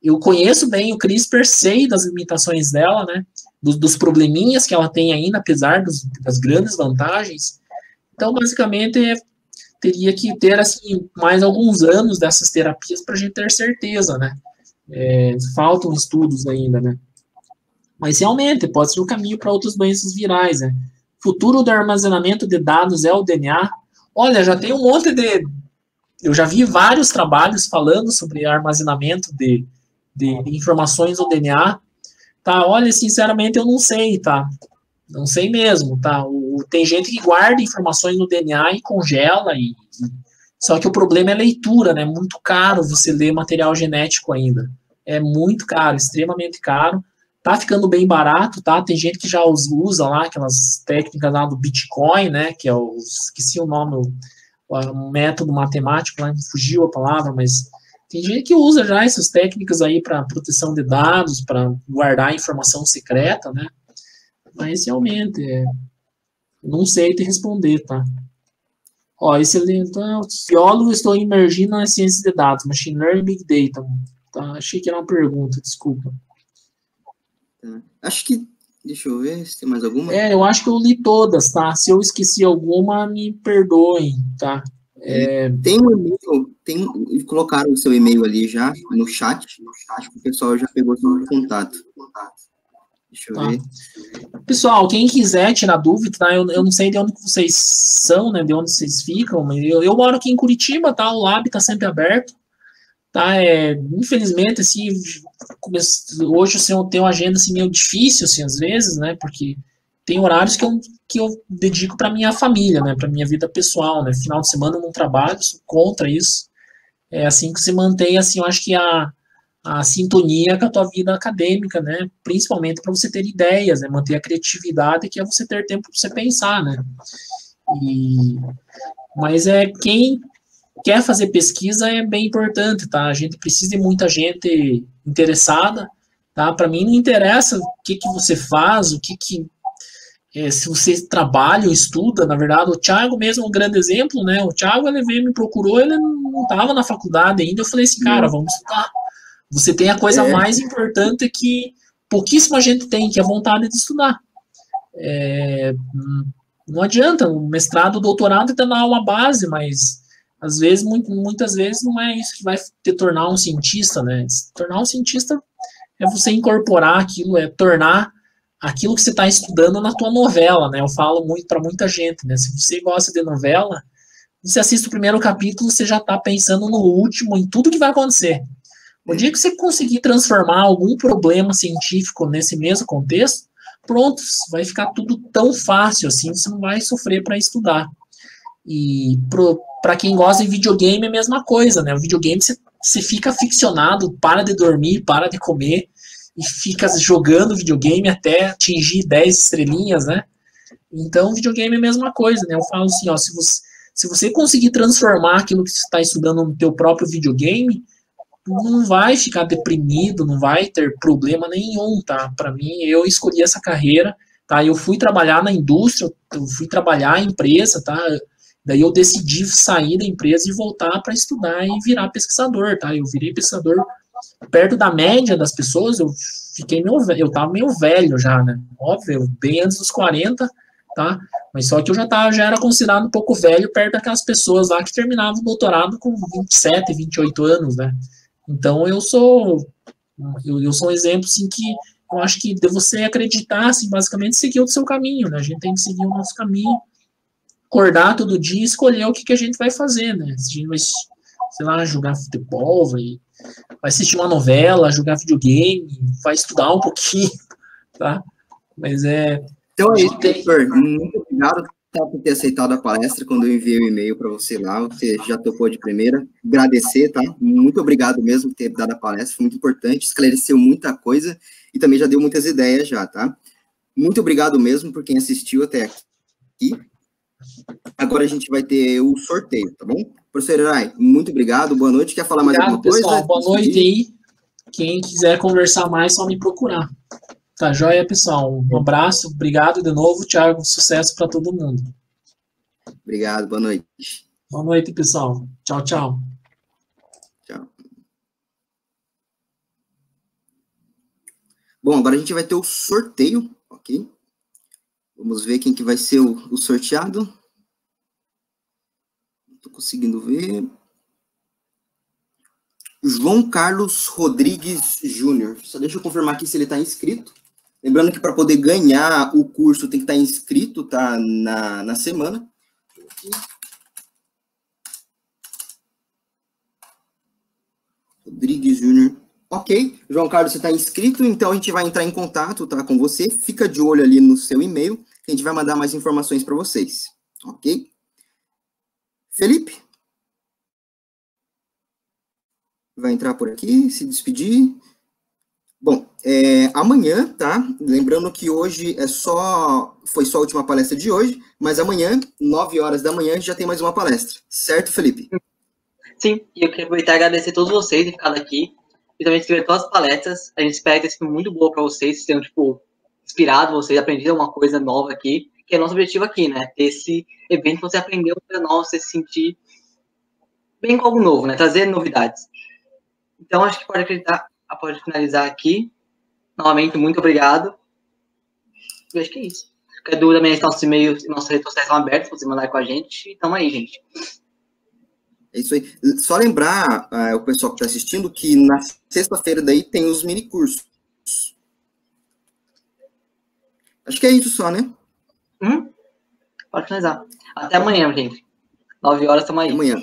eu conheço bem o CRISPR, sei das limitações dela, né? Dos probleminhas que ela tem ainda, apesar das grandes vantagens. Então, basicamente, teria que ter, assim, mais alguns anos dessas terapias para a gente ter certeza, né? Faltam estudos ainda, né? Mas realmente pode ser o caminho para outras doenças virais, né? Futuro do armazenamento de dados é o DNA. Olha, já tem um monte de... Eu já vi vários trabalhos falando sobre armazenamento de informações no DNA. Tá, olha, sinceramente eu não sei, tá? Não sei mesmo, tá? Tem gente que guarda informações no DNA e congela, só que o problema é a leitura, né? É muito caro você ler material genético ainda. É muito caro, extremamente caro. Tá ficando bem barato, tá? Tem gente que já usa lá aquelas técnicas lá do Bitcoin, né? Que é esqueci o nome, o método matemático, lá, fugiu a palavra, mas tem gente que usa já essas técnicas aí para proteção de dados, para guardar informação secreta, né? Mas realmente, não sei te responder, tá? Ó, excelente. Então, biólogo, estou imergindo nas ciências de dados, machine learning, big data. Tá? Achei que era uma pergunta, desculpa. Acho que, deixa eu ver se tem mais alguma. Eu acho que eu li todas, tá? Se eu esqueci alguma, me perdoem, tá? Tem um e-mail, colocaram o seu e-mail ali já no chat. Acho que o pessoal já pegou seu contato. Deixa eu ver. Pessoal, quem quiser tirar dúvida, tá? Eu não sei de onde vocês são, né? De onde vocês ficam, mas eu moro aqui em Curitiba, tá? O Lab tá sempre aberto, tá? Infelizmente, assim, hoje assim, eu tenho uma agenda assim, meio difícil, assim, às vezes, né? Porque tem horários que eu dedico para minha família, né? Para minha vida pessoal, né? Final de semana eu não trabalho, sou contra isso. É assim que se mantém, assim, eu acho que a sintonia com a tua vida acadêmica, né? Principalmente para você ter ideias, né? Manter a criatividade, que é você ter tempo para você pensar, né? Mas quem quer fazer pesquisa é bem importante, tá? A gente precisa de muita gente interessada, tá? Para mim não interessa o que você faz, se você trabalha ou estuda, na verdade, o Thiago mesmo é um grande exemplo, né? O Thiago, ele veio, me procurou, ele não estava na faculdade ainda, eu falei assim, cara, vamos estudar. Você tem a coisa mais importante que pouquíssima gente tem, que é a vontade de estudar. Não adianta, o mestrado, o doutorado te dá uma base, mas às vezes, muitas vezes, não é isso que vai te tornar um cientista, né? Tornar um cientista é você incorporar aquilo, tornar aquilo que você está estudando na tua novela, né? Eu falo muito para muita gente, né? Se você gosta de novela, você assiste o primeiro capítulo, você já está pensando no último, em tudo que vai acontecer. O dia que você conseguir transformar algum problema científico nesse mesmo contexto, pronto, vai ficar tudo tão fácil assim, você não vai sofrer para estudar. E para quem gosta de videogame é a mesma coisa, né? O videogame você fica aficionado, para de dormir, para de comer e fica jogando videogame até atingir 10 estrelinhas, né? Então, videogame é a mesma coisa, né? Eu falo assim, ó, se você conseguir transformar aquilo que você está estudando no teu próprio videogame, não vai ficar deprimido, não vai ter problema nenhum, tá? Para mim, eu escolhi essa carreira, tá? Eu fui trabalhar na indústria, eu fui trabalhar em empresa, tá? Daí eu decidi sair da empresa e voltar para estudar e virar pesquisador, tá? Eu virei pesquisador perto da média das pessoas, eu tava meio velho já, né? Óbvio, bem antes dos 40, tá? Mas só que já era considerado um pouco velho perto daquelas pessoas lá que terminavam o doutorado com 27, 28 anos, né? Então eu sou um exemplo assim que eu acho que de você acreditar, assim, basicamente seguir o seu caminho, né? A gente tem que seguir o nosso caminho, acordar todo dia e escolher o que a gente vai fazer, né? Se a gente vai, sei lá, jogar futebol, vai assistir uma novela, jogar videogame, vai estudar um pouquinho, tá? Mas Então é isso, professor. Muito obrigado por ter aceitado a palestra. Quando eu enviei o e-mail para você lá, você já topou de primeira. Agradecer, tá? Muito obrigado mesmo por ter dado a palestra, foi muito importante, esclareceu muita coisa e também já deu muitas ideias já, tá? Muito obrigado mesmo por quem assistiu até aqui. Agora a gente vai ter o sorteio, tá bom? Professor Erai, muito obrigado, boa noite. Quer falar mais alguma coisa? Pessoal, boa noite aí. Quem quiser conversar mais, só me procurar. Tá joia, pessoal? Um abraço, obrigado de novo, Thiago. Sucesso para todo mundo. Obrigado, boa noite. Boa noite, pessoal. Tchau, tchau. Tchau. Bom, agora a gente vai ter o sorteio, ok? Vamos ver quem que vai ser o sorteado. Não estou conseguindo ver. João Carlos Rodrigues Júnior. Só deixa eu confirmar aqui se ele está inscrito. Lembrando que para poder ganhar o curso tem que estar inscrito, tá? Na semana. Rodrigues Júnior. Ok, João Carlos, você está inscrito, então a gente vai entrar em contato, tá, com você. Fica de olho ali no seu e-mail, que a gente vai mandar mais informações para vocês. Ok? Felipe? Vai entrar por aqui, se despedir. Bom, amanhã, tá? Lembrando que hoje foi só a última palestra de hoje, mas amanhã, 9 horas da manhã, já tem mais uma palestra. Certo, Felipe? Sim, e eu queria aproveitar e agradecer a todos vocês de ficar aqui, principalmente escrever todas as palestras. A gente espera que tenha sido muito boa para vocês, tenham, inspirado vocês, aprendido uma coisa nova aqui, que é nosso objetivo aqui, né? Ter esse evento que você aprendeu para nós, você se sentir bem com algo novo, né? Trazer novidades. Então, acho que pode finalizar aqui. Novamente, muito obrigado. Eu acho que é isso. Qualquer dúvida, também, nossos e-mails e nossas redes sociais estão abertas, para você mandar com a gente. E tamo aí, gente. É isso aí. Só lembrar o pessoal que está assistindo que na sexta-feira daí tem os mini cursos. Acho que é isso só, né? Pode finalizar. Até amanhã, gente. 9 horas, estamos aí. Até amanhã.